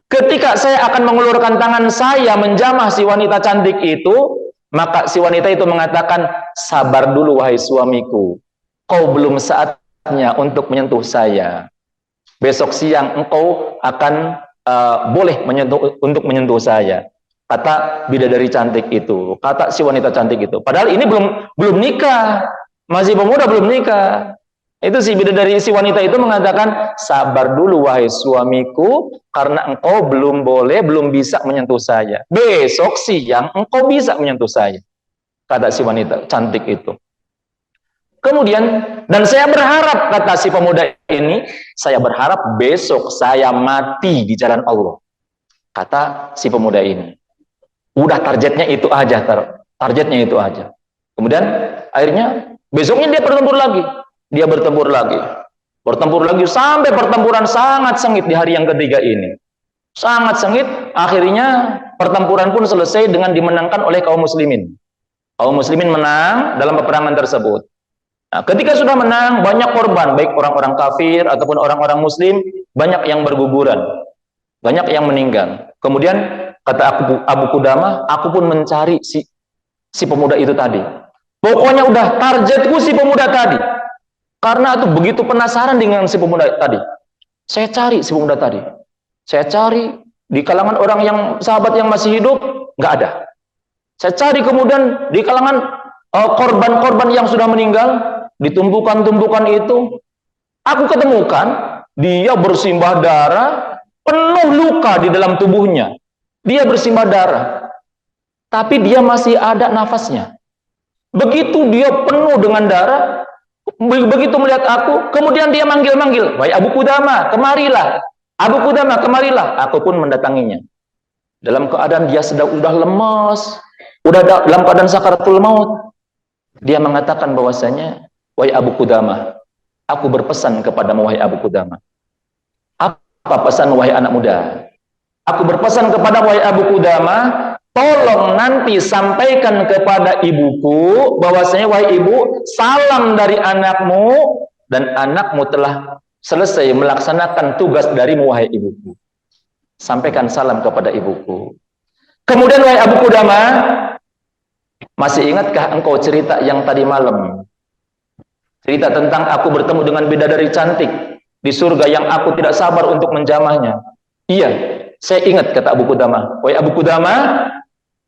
A: Ketika saya akan mengulurkan tangan saya menjamah si wanita cantik itu, maka si wanita itu mengatakan, sabar dulu wahai suamiku, kau belum saatnya untuk menyentuh saya. Besok siang engkau akan boleh untuk menyentuh saya. Kata bidadari cantik itu, kata si wanita cantik itu. Padahal ini belum nikah, masih pemuda belum nikah. Itu si bidadari, si wanita itu mengatakan, sabar dulu wahai suamiku, karena engkau belum bisa menyentuh saya. Besok siang engkau bisa menyentuh saya. Kata si wanita cantik itu. Kemudian, dan saya berharap, kata si pemuda ini, saya berharap besok saya mati di jalan Allah. Kata si pemuda ini. Udah targetnya itu aja, targetnya itu aja. Kemudian akhirnya besoknya dia bertempur lagi. Dia bertempur lagi sampai pertempuran sangat sengit di hari yang ketiga ini. Sangat sengit, akhirnya pertempuran pun selesai dengan dimenangkan oleh kaum muslimin. Kaum muslimin menang dalam peperangan tersebut. Nah, ketika sudah menang, banyak korban, baik orang-orang kafir ataupun orang-orang muslim, banyak yang berguguran, banyak yang meninggal. Kemudian kata Abu Qudamah, aku pun mencari si pemuda itu tadi. Pokoknya udah targetku si pemuda tadi. Karena aku begitu penasaran dengan si pemuda tadi. Saya cari si pemuda tadi. Saya cari di kalangan orang yang sahabat yang masih hidup, nggak ada. Saya cari kemudian di kalangan korban-korban yang sudah meninggal, di tumpukan-tumpukan itu, aku ketemukan dia bersimbah darah, penuh luka di dalam tubuhnya. Dia bersimbah darah, tapi dia masih ada nafasnya. Begitu dia penuh dengan darah, begitu melihat aku, kemudian dia manggil-manggil, wahai Abu Qudamah, kemarilah. Abu Qudamah, kemarilah. Aku pun mendatanginya. Dalam keadaan dia udah lemas, udah dalam keadaan sakaratul maut. Dia mengatakan bahwasanya, wahai Abu Qudamah, aku berpesan kepadamu wahai Abu Qudamah. Apa pesan wahai anak muda? Aku berpesan kepada wahai Abu Qudamah, tolong nanti sampaikan kepada ibuku bahwasanya wahai ibu, salam dari anakmu dan anakmu telah selesai melaksanakan tugas darimu wahai ibuku. Sampaikan salam kepada ibuku. Kemudian wahai Abu Qudamah, masih ingatkah engkau cerita yang tadi malam? Cerita tentang aku bertemu dengan bidadari cantik di surga yang aku tidak sabar untuk menjamahnya. Iya, saya ingat, kata Abu Qudamah. Wahai Abu Qudamah,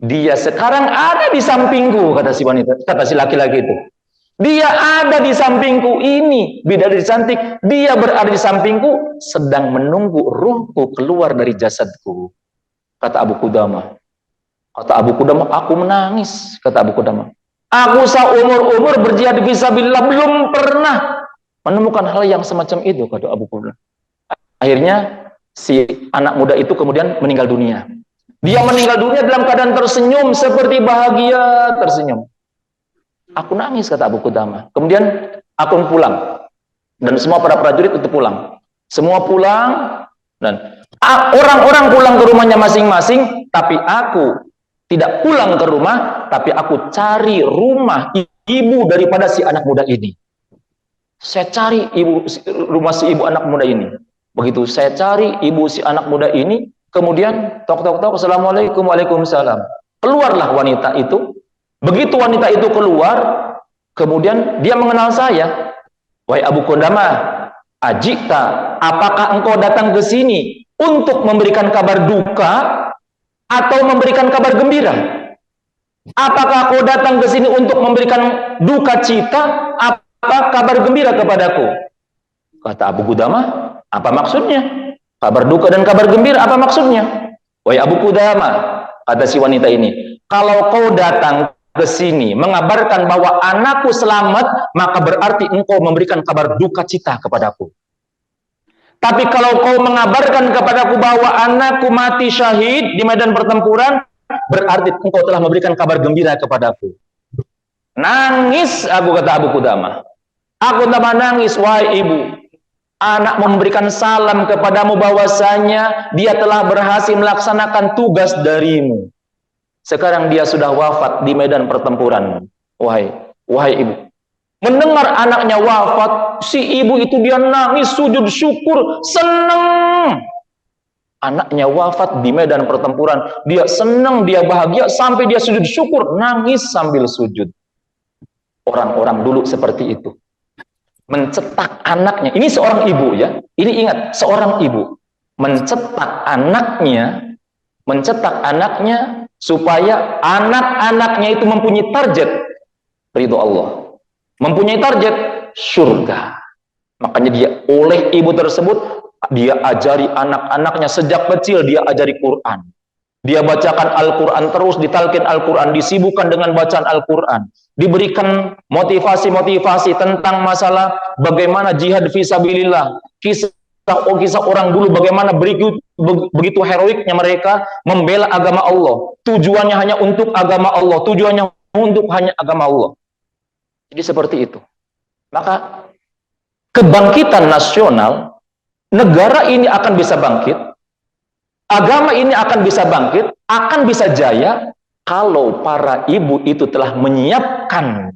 A: dia sekarang ada di sampingku, kata si wanita, kata si laki-laki itu. Dia ada di sampingku, ini bidadari cantik, dia berada di sampingku, sedang menunggu ruhku keluar dari jasadku. Kata Abu Qudamah. Kata Abu Qudamah, aku menangis, kata Abu Qudamah. Aku seumur-umur berjihad fisabilillah belum pernah menemukan hal yang semacam itu, kata Abu Qudamah. Akhirnya si anak muda itu kemudian meninggal dunia. Dia meninggal dunia dalam keadaan tersenyum, seperti bahagia tersenyum. Aku nangis, kata Abu Qudamah. Kemudian aku pulang, dan semua para prajurit itu pulang. Semua pulang, dan orang-orang pulang ke rumahnya masing-masing, tapi aku tidak pulang ke rumah, tapi aku cari rumah ibu daripada si anak muda ini. Saya cari rumah si ibu anak muda ini. Begitu saya cari ibu si anak muda ini, kemudian tok-tok-tok, assalamualaikum, waalaikumsalam. Keluarlah wanita itu. Begitu wanita itu keluar, Kemudian dia mengenal saya. Wahai Abu Qudamah, ajikta, apakah engkau datang ke sini untuk memberikan kabar duka atau memberikan kabar gembira? Apakah kau datang ke sini untuk memberikan duka cita, apa kabar gembira kepadaku? Kata Abu Qudamah, apa maksudnya? Kabar duka dan kabar gembira, apa maksudnya? Wahai Abu Qudamah, kata si wanita ini, kalau kau datang ke sini mengabarkan bahwa anakku selamat, maka berarti engkau memberikan kabar duka cita kepadaku. Tapi kalau kau mengabarkan kepadaku bahwa anakku mati syahid di medan pertempuran, berarti engkau telah memberikan kabar gembira kepadaku. Nangis aku, kata Abu Qudamah. Aku tambah nangis, wahai ibu. Anak memberikan salam kepadamu bahwasanya dia telah berhasil melaksanakan tugas darimu. Sekarang dia sudah wafat di medan pertempuran. Wahai ibu. Mendengar anaknya wafat, si ibu itu dia nangis, sujud syukur, senang. Anaknya wafat di medan pertempuran, dia senang, dia bahagia, sampai dia sujud syukur, nangis sambil sujud. Orang-orang dulu seperti itu. Mencetak anaknya, ini seorang ibu ya, ini ingat, seorang ibu mencetak anaknya supaya anak-anaknya itu mempunyai target ridho Allah, mempunyai target surga. Makanya dia, oleh ibu tersebut, dia ajari anak-anaknya sejak kecil, dia ajari Quran. Dia bacakan Al-Quran terus, ditalkin Al-Quran, disibukkan dengan bacaan Al-Quran. Diberikan motivasi-motivasi tentang masalah bagaimana jihad fisabilillah. Kisah orang dulu bagaimana begitu heroiknya mereka membela agama Allah. Tujuannya hanya untuk agama Allah. Tujuannya untuk hanya agama Allah. Jadi seperti itu. Maka kebangkitan nasional, negara ini akan bisa bangkit. Agama ini akan bisa bangkit, akan bisa jaya, kalau para ibu itu telah menyiapkan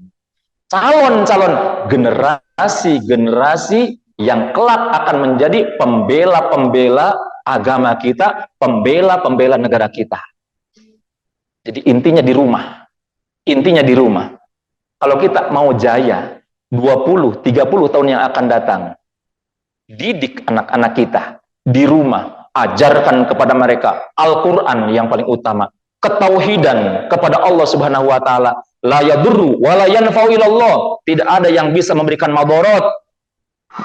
A: calon-calon generasi-generasi yang kelak akan menjadi pembela-pembela agama kita, pembela-pembela negara kita. Jadi intinya di rumah. Intinya di rumah. Kalau kita mau jaya, 20, 30 tahun yang akan datang, didik anak-anak kita di rumah. Ajarkan kepada mereka Al-Quran yang paling utama, ketauhidan kepada Allah Subhanahu wa taala. La yadurru wa la yanfa'u illallah. Tidak ada yang bisa memberikan madarat,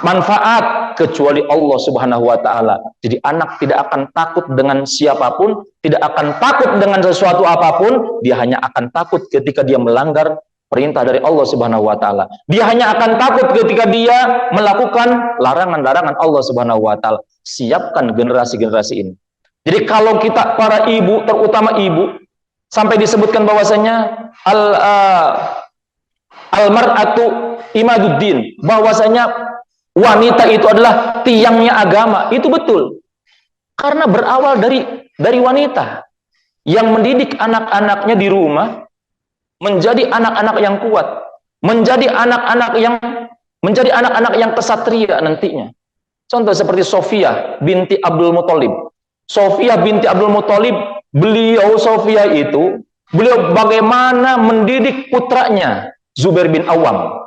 A: manfaat kecuali Allah Subhanahu wa taala. Jadi anak tidak akan takut dengan siapapun, tidak akan takut dengan sesuatu apapun, dia hanya akan takut ketika dia melanggar perintah dari Allah Subhanahu wa taala. Dia hanya akan takut ketika dia melakukan larangan-larangan Allah Subhanahu wa taala. Siapkan generasi-generasi ini. Jadi kalau kita para ibu, terutama ibu, sampai disebutkan bahwasanya al-mar'atu imaduddin, bahwasanya wanita itu adalah tiangnya agama. Itu betul. Karena berawal dari wanita yang mendidik anak-anaknya di rumah menjadi anak-anak yang kuat, menjadi anak-anak yang kesatria nantinya. Contoh seperti Sofia binti Abdul Muthalib. Sofia binti Abdul Muthalib, beliau bagaimana mendidik putranya Zubair bin Awam.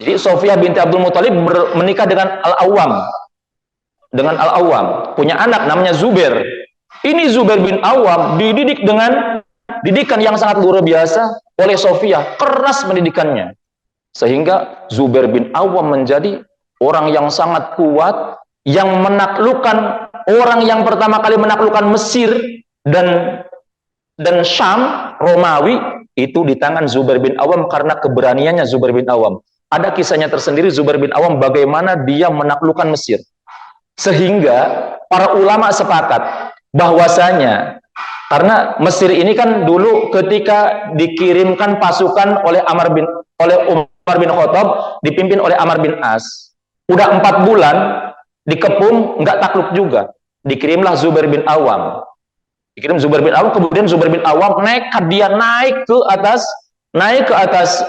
A: Jadi Sofia binti Abdul Muthalib menikah dengan Al-Awam, punya anak namanya Zubair. Ini Zubair bin Awam dididik dengan didikan yang sangat luar biasa oleh Sofia, keras pendidikannya. Sehingga Zubair bin Awam menjadi orang yang sangat kuat, yang menaklukkan, orang yang pertama kali menaklukkan Mesir dan Syam, Romawi, itu di tangan Zubair bin Awam karena keberaniannya Zubair bin Awam. Ada kisahnya tersendiri Zubair bin Awam bagaimana dia menaklukkan Mesir. Sehingga para ulama sepakat bahwasanya, karena Mesir ini kan dulu ketika dikirimkan pasukan oleh Umar bin Khattab, dipimpin oleh Amr bin As. Udah 4 bulan dikepung, nggak takluk juga. Dikirimlah Zubair bin Awam. Dikirim Zubair bin Awam, kemudian Zubair bin Awam nekat, dia naik ke atas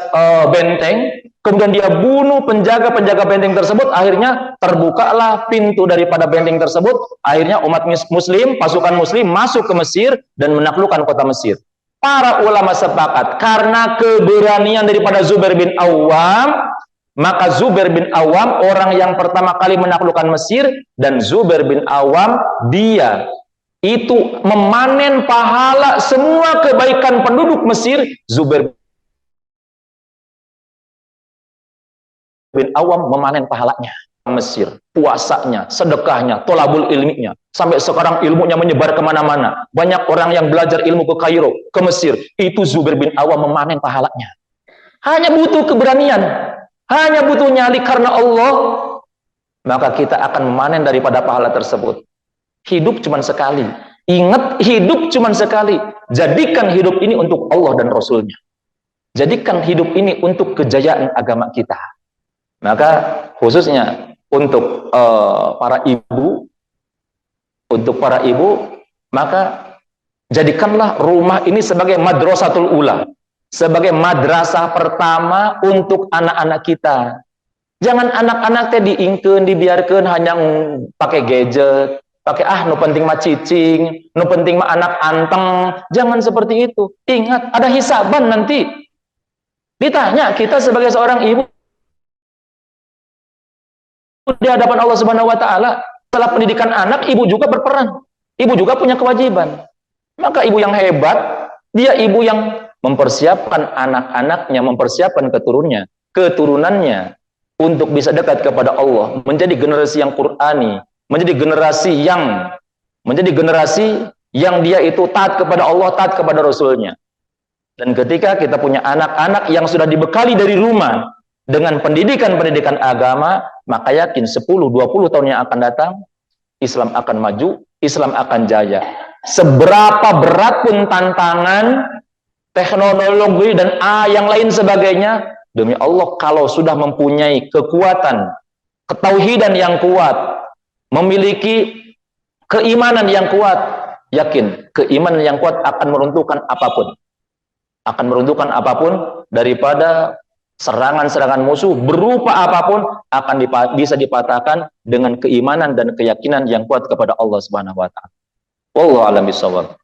A: benteng, kemudian dia bunuh penjaga-penjaga benteng tersebut. Akhirnya terbukalah pintu daripada benteng tersebut. Akhirnya umat muslim, pasukan muslim masuk ke Mesir dan menaklukkan kota Mesir. Para ulama sepakat karena keberanian daripada Zubair bin Awam, maka Zubair bin Awam orang yang pertama kali menaklukkan Mesir, dan Zubair bin Awam dia itu memanen pahala semua kebaikan penduduk Mesir. Zubair bin Awam memanen pahalanya. Mesir, puasanya, sedekahnya, tolabul ilminya, sampai sekarang ilmunya menyebar kemana-mana. Banyak orang yang belajar ilmu ke Kairo, ke Mesir, itu Zubair bin Awam memanen pahalanya. Hanya butuh keberanian, hanya butuh nyali karena Allah, maka kita akan memanen daripada pahala tersebut. Hidup cuma sekali. Ingat, hidup cuma sekali. Jadikan hidup ini untuk Allah dan Rasulnya. Jadikan hidup ini untuk kejayaan agama kita. Maka khususnya untuk para ibu, maka jadikanlah rumah ini sebagai madrasatul ula, sebagai madrasah pertama untuk anak-anak kita. Jangan anak-anak teh diingkeun, dibiarkan hanya pakai gadget, pakai nu penting mah cicing, nu penting mah anak anteng. Jangan seperti itu. Ingat, ada hisaban nanti. Ditanya kita sebagai seorang ibu di hadapan Allah Subhanahu wa taala. Setelah pendidikan anak, ibu juga berperan. Ibu juga punya kewajiban. Maka ibu yang hebat, dia ibu yang mempersiapkan anak-anaknya, mempersiapkan keturunannya untuk bisa dekat kepada Allah, menjadi generasi yang Qur'ani, menjadi generasi yang dia itu taat kepada Allah, taat kepada Rasulnya. Dan ketika kita punya anak-anak yang sudah dibekali dari rumah dengan pendidikan agama, maka yakin 10-20 tahun yang akan datang, Islam akan maju, Islam akan jaya. Seberapa berat pun tantangan, teknologi dan yang lain sebagainya, demi Allah, kalau sudah mempunyai kekuatan, ketauhidan yang kuat, memiliki keimanan yang kuat, yakin, keimanan yang kuat akan meruntuhkan apapun. Akan meruntuhkan apapun daripada serangan-serangan musuh berupa apapun, akan bisa dipatahkan dengan keimanan dan keyakinan yang kuat kepada Allah Subhanahu wa taala. Wallahu a'lam bishawab.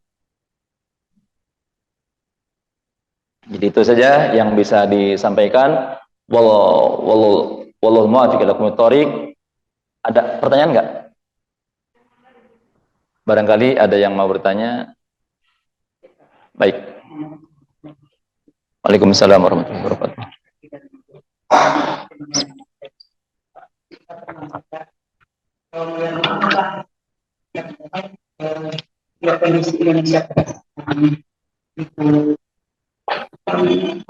A: Jadi itu saja yang bisa disampaikan. Wallahu muwaffiq ila aqwamit thoriq. Ada pertanyaan enggak? Barangkali ada yang mau bertanya. Baik. Waalaikumsalam warahmatullahi wabarakatuh.
B: Kondisi Indonesia itu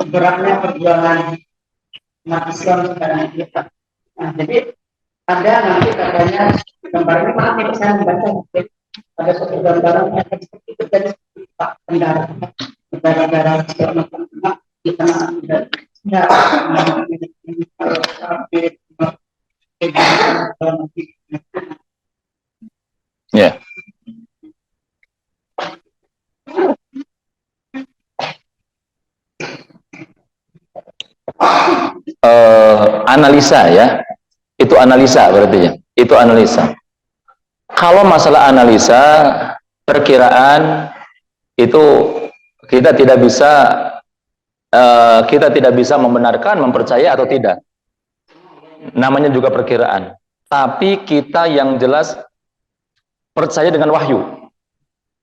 B: beratnya perjuangan umat Islam sekarang kita. Nah, jadi ada nanti katanya gambarnya, maaf ya saya membaca, ada satu gambaran yang seperti itu dari Pak Kendara, negara-negara Islam di tanah air.
A: Ya. Analisa ya, itu analisa berarti ya, itu analisa. Kalau masalah analisa, perkiraan itu kita tidak bisa membenarkan, mempercaya atau tidak. Namanya juga perkiraan. Tapi kita yang jelas percaya dengan wahyu.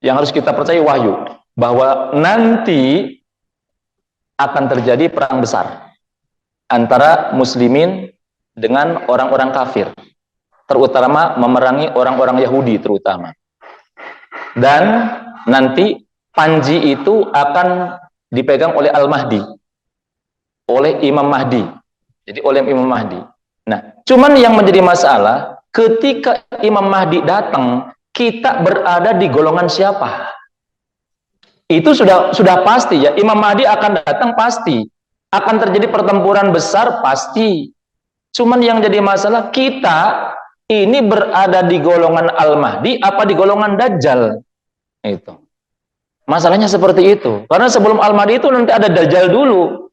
A: Yang harus kita percaya wahyu, bahwa nanti akan terjadi perang besar antara muslimin dengan orang-orang kafir, terutama memerangi orang-orang Yahudi terutama. Dan nanti Panji itu akan dipegang oleh Al-Mahdi, oleh Imam Mahdi. Jadi oleh Imam Mahdi. Nah, cuman yang menjadi masalah, ketika Imam Mahdi datang, kita berada di golongan siapa? Itu sudah pasti ya, Imam Mahdi akan datang pasti. Akan terjadi pertempuran besar pasti. Cuman yang jadi masalah, kita ini berada di golongan Al-Mahdi apa di golongan Dajjal? Itu. Masalahnya seperti itu. Karena sebelum Al-Mahdi itu nanti ada Dajjal dulu.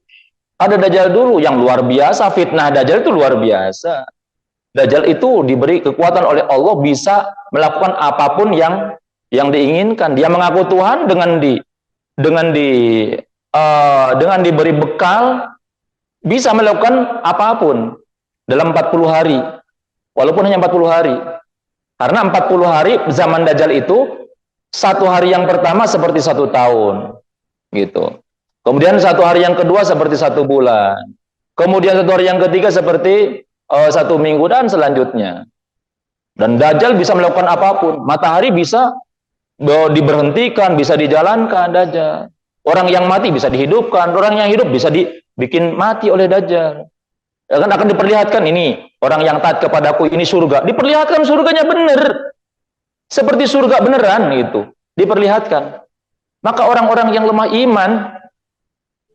A: Ada Dajjal dulu yang luar biasa. Fitnah Dajjal itu luar biasa. Dajjal itu diberi kekuatan oleh Allah, bisa melakukan apapun yang diinginkan. Dia mengaku Tuhan dengan dengan dengan diberi bekal bisa melakukan apapun dalam 40 hari, walaupun hanya 40 hari. Karena 40 hari zaman Dajjal itu, satu hari yang pertama seperti 1 tahun, gitu. Kemudian satu hari yang kedua seperti 1 bulan. Kemudian satu hari yang ketiga seperti 1 minggu dan selanjutnya. Dan Dajjal bisa melakukan apapun. Matahari bisa diberhentikan, bisa dijalankan Dajjal. Orang yang mati bisa dihidupkan, orang yang hidup bisa dibikin mati oleh Dajjal. Akan diperlihatkan ini orang yang taat kepadaku ini surga, diperlihatkan surganya benar seperti surga beneran, gitu diperlihatkan. Maka orang-orang yang lemah iman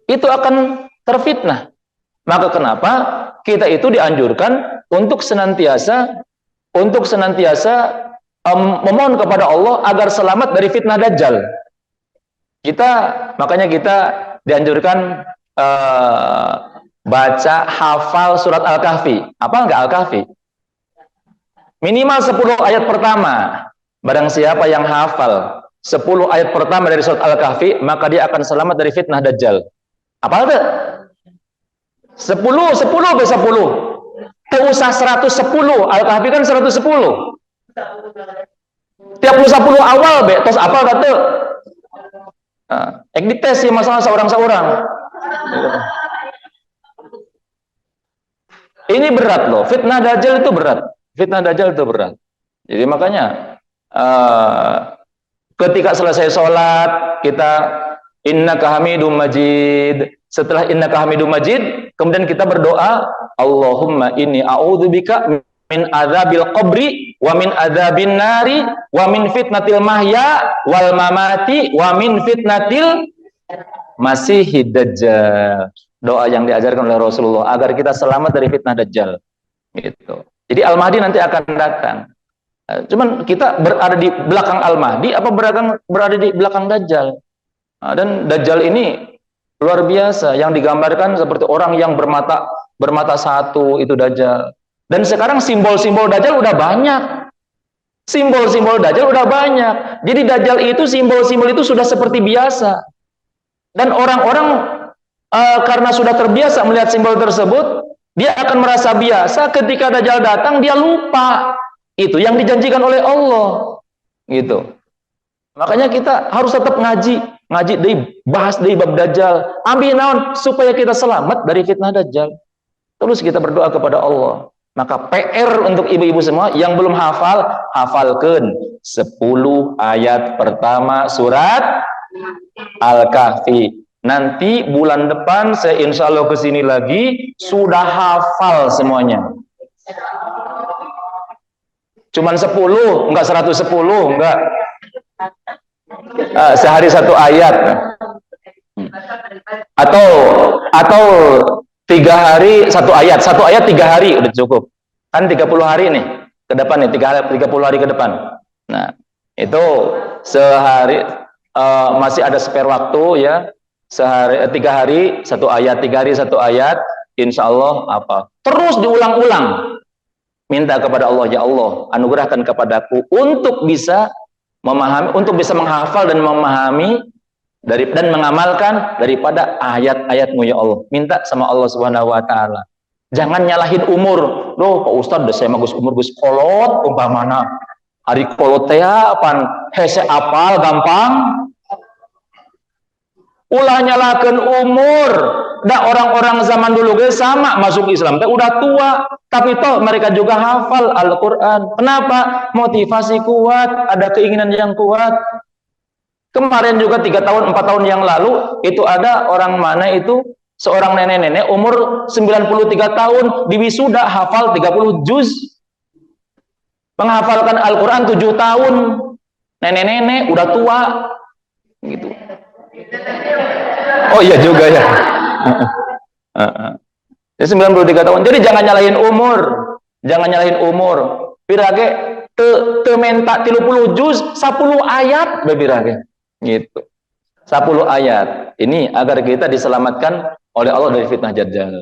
A: itu akan terfitnah. Maka kenapa kita itu dianjurkan untuk senantiasa memohon kepada Allah agar selamat dari fitnah Dajjal. Makanya kita dianjurkan baca, hafal surat Al-Kahfi. Apa enggak Al-Kahfi? Minimal 10 ayat pertama. Barang siapa yang hafal 10 ayat pertama dari surat Al-Kahfi, maka dia akan selamat dari fitnah Dajjal. Apa itu? 10 bisa 10. Tidak usah 110. Al-Kahfi kan 110. Tiap 10 awal, terus apa kata? Dites ya masalah seorang-seorang. Ini berat loh, fitnah Dajjal itu berat. Jadi makanya ketika selesai sholat kita innaka hamidum majid. Setelah innaka hamidum majid, kemudian kita berdoa, Allahumma inni a'udzubika min adzabil qabri wa min adzabin nari wa min fitnatil mahya wal mamati wa min fitnatil masihid dajjal. Doa yang diajarkan oleh Rasulullah agar kita selamat dari fitnah Dajjal, gitu. Jadi Al-Mahdi nanti akan datang. Cuman kita berada di belakang Al-Mahdi apa berada di belakang Dajjal. Dan Dajjal ini luar biasa, yang digambarkan seperti orang yang bermata satu, itu Dajjal. Dan sekarang simbol-simbol Dajjal udah banyak. Jadi Dajjal itu simbol-simbol itu sudah seperti biasa. Dan orang-orang karena sudah terbiasa melihat simbol tersebut, dia akan merasa biasa. Ketika Dajjal datang, dia lupa itu yang dijanjikan oleh Allah, gitu. Makanya kita harus tetap ngaji bahas di bab Dajjal, ambil naon supaya kita selamat dari fitnah Dajjal. Terus kita berdoa kepada Allah. Maka PR untuk ibu-ibu semua yang belum hafal, hafalkan 10 ayat pertama surat Al-Kahfi. Nanti bulan depan saya insya Allah kesini lagi sudah hafal semuanya. Cuman 10, enggak 110, enggak. Sehari 1 ayat. Atau 3 hari 1 ayat. 1 ayat 3 hari udah cukup. Kan 30 hari nih ke depan nih, 30 hari ke depan. Nah, itu sehari masih ada spare waktu ya. 3 hari 1 ayat, 3 hari 1 ayat, insya Allah apa? Terus diulang-ulang. Minta kepada Allah, ya Allah, anugerahkan kepadaku untuk bisa memahami, untuk bisa menghafal dan memahami dan mengamalkan daripada ayat-ayatmu ya Allah. Minta sama Allah Subhanahu wa taala. Jangan nyalahin umur. Loh, Pak Ustadz, udah saya magus umur gus kolot umpamana. Ari kolot teh apaan? Hese apal gampang. Ulah nyalakan umur. Da orang-orang zaman dulu guys sama masuk Islam teh udah tua, tapi toh mereka juga hafal Al-Qur'an. Kenapa? Motivasi kuat, ada keinginan yang kuat. Kemarin juga 3 tahun 4 tahun yang lalu itu ada orang mana itu seorang nenek-nenek umur 93 tahun di wisuda hafal 30 juz. Menghafalkan Al-Qur'an 7 tahun. Nenek-nenek udah tua gitu. Oh iya juga ya. Ya 93 tahun. Jadi jangan nyalahin umur. Pirage te menta 30 juz 10 ayat bebirage. Gitu. 10 ayat. Ini agar kita diselamatkan oleh Allah dari fitnah Dajjal.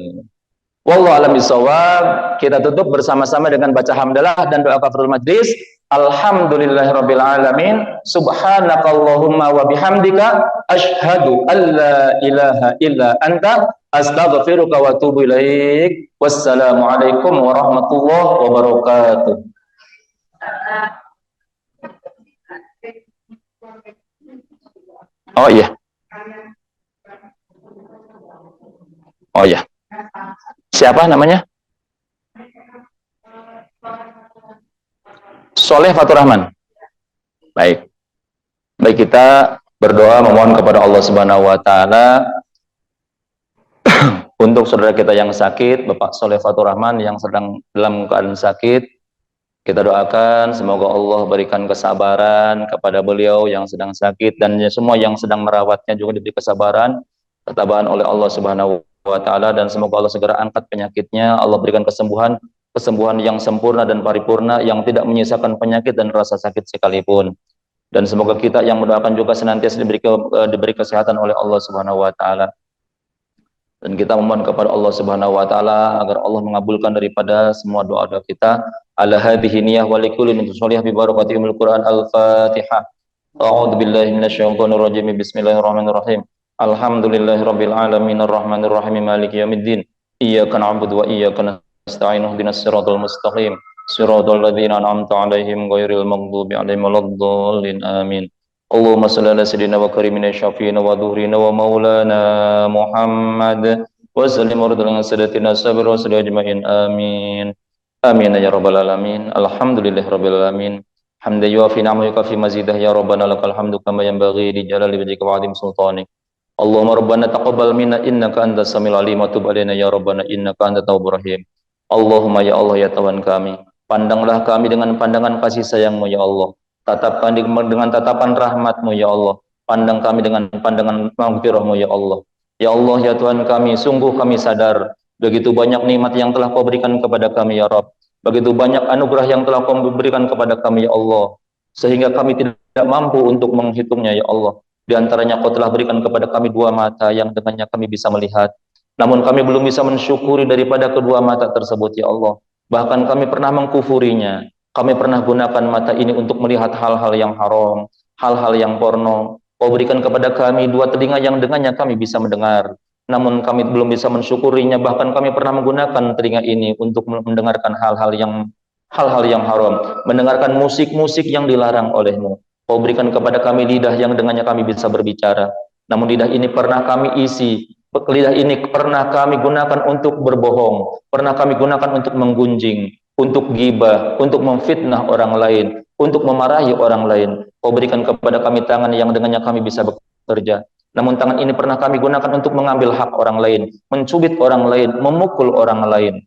A: Wallahu a'lam bishawab. Kita tutup bersama-sama dengan baca hamdalah dan doa kafaratul majlis. Alhamdulillahirabbil alamin. Subhanakallahumma wa bihamdika asyhadu an la ilaha illa anta astaghfiruka wa atubu ilaik. Wassalamualaikum warahmatullahi wabarakatuh. Oh iya. Oh iya. Siapa namanya? Soleh Fatur Rahman. Baik. Baik, kita berdoa memohon kepada Allah Subhanahu wa taala untuk saudara kita yang sakit, Bapak Soleh Fatur Rahman yang sedang dalam keadaan sakit. Kita doakan semoga Allah berikan kesabaran kepada beliau yang sedang sakit, dan semua yang sedang merawatnya juga diberi kesabaran, ketabahan oleh Allah Subhanahu wa taala, dan semoga Allah segera angkat penyakitnya. Allah berikan kesembuhan yang sempurna dan paripurna, yang tidak menyisakan penyakit dan rasa sakit sekalipun. Dan semoga kita yang mendoakan juga senantiasa diberi kesehatan oleh Allah Subhanahu wa taala. Dan kita memohon kepada Allah Subhanahu wa taala agar Allah mengabulkan daripada semua doa-doa kita. Ala hadhihi niyyah wa likulli min sholih bi barakatihil Qur'an. Al-Fatihah. A'udzu billahi minasyaitonir rajim. Bismillahirrahmanirrahim. Alhamdulillahirabbil alamin arrahmanir rahim maliki yaumiddin. Iyyaka na'budu wa iyyaka nasta'in. Ihdinas siratal mustaqim. Siratal ladzina an'amta 'alaihim ghairil maghdubi 'alaihim waladdallin. Amin. Allahumma salli ala sayyidina wa karimina syafiina wa dhuhrina wa maulana Muhammad wa sallim wa radhiyallahu sadatina sabir wa salli ajma'in. Amin. Amin ya rabbal alamin. Alhamdulillahirabbil alamin. Hamdan yuafi ni'amahu yukafi mazidah ya rabbana lakal hamdu kama yanbaghi li jalali wajhika wa 'azimi sultanik. Allahumma rabbana taqabbal minna innaka antas samiul alim wa tub alaina ya rabbana innaka antat tawwabur rahim. Allahumma ya Allah ya Tuhan kami, pandanglah kami dengan pandangan kasih sayang-Mu ya Allah. Tatapkan dengan tatapan rahmat-Mu ya Allah. Pandang kami dengan pandangan maghfirah-Mu ya Allah. Ya Allah ya Tuhan kami, sungguh kami sadar begitu banyak nikmat yang telah Kau berikan kepada kami ya Rabb. Begitu banyak anugerah yang telah Kau berikan kepada kami ya Allah, sehingga kami tidak mampu untuk menghitungnya ya Allah. Di antaranya Kau telah berikan kepada kami dua mata yang dengannya kami bisa melihat. Namun kami belum bisa mensyukuri daripada kedua mata tersebut ya Allah. Bahkan kami pernah mengkufurinya. Kami pernah gunakan mata ini untuk melihat hal-hal yang haram, hal-hal yang porno. Kau berikan kepada kami dua telinga yang dengannya kami bisa mendengar. Namun kami belum bisa mensyukurinya. Bahkan kami pernah menggunakan telinga ini untuk mendengarkan hal-hal yang haram, mendengarkan musik-musik yang dilarang oleh-Mu. Kau berikan kepada kami lidah yang dengannya kami bisa berbicara. Namun lidah ini pernah kami isi. Lidah ini pernah kami gunakan untuk berbohong, pernah kami gunakan untuk menggunjing, untuk ghibah, untuk memfitnah orang lain, untuk memarahi orang lain. Kau berikan kepada kami tangan yang dengannya kami bisa bekerja. Namun tangan ini pernah kami gunakan untuk mengambil hak orang lain, mencubit orang lain, memukul orang lain,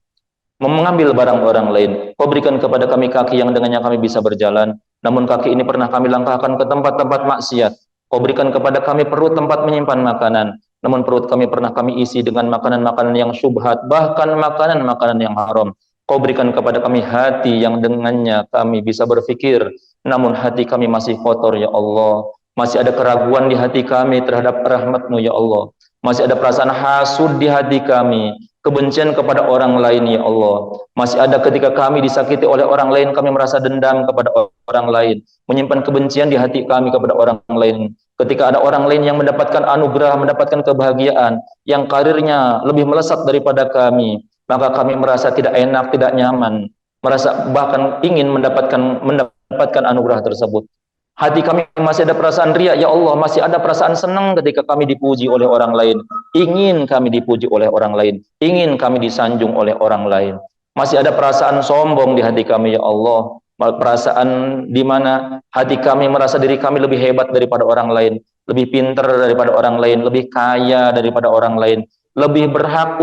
A: mengambil barang orang lain. Kau berikan kepada kami kaki yang dengannya kami bisa berjalan. Namun kaki ini pernah kami langkahkan ke tempat-tempat maksiat. Kau berikan kepada kami perut tempat menyimpan makanan. Namun perut kami pernah kami isi dengan makanan-makanan yang syubhat, bahkan makanan-makanan yang haram. Kau berikan kepada kami hati yang dengannya kami bisa berfikir, namun hati kami masih kotor ya Allah. Masih ada keraguan di hati kami terhadap rahmat-Mu ya Allah. Masih ada perasaan hasud di hati kami, kebencian kepada orang lain ya Allah. Masih ada ketika kami disakiti oleh orang lain, kami merasa dendam kepada orang lain, menyimpan kebencian di hati kami kepada orang lain. Ketika ada orang lain yang mendapatkan anugerah, mendapatkan kebahagiaan, yang karirnya lebih melesat daripada kami, maka kami merasa tidak enak, tidak nyaman, merasa bahkan ingin mendapatkan anugerah tersebut. Hati kami masih ada perasaan riya ya Allah, masih ada perasaan senang ketika kami dipuji oleh orang lain, ingin kami dipuji oleh orang lain, ingin kami disanjung oleh orang lain. Masih ada perasaan sombong di hati kami ya Allah, perasaan di mana hati kami merasa diri kami lebih hebat daripada orang lain, lebih pintar daripada orang lain, lebih kaya daripada orang lain, lebih berhak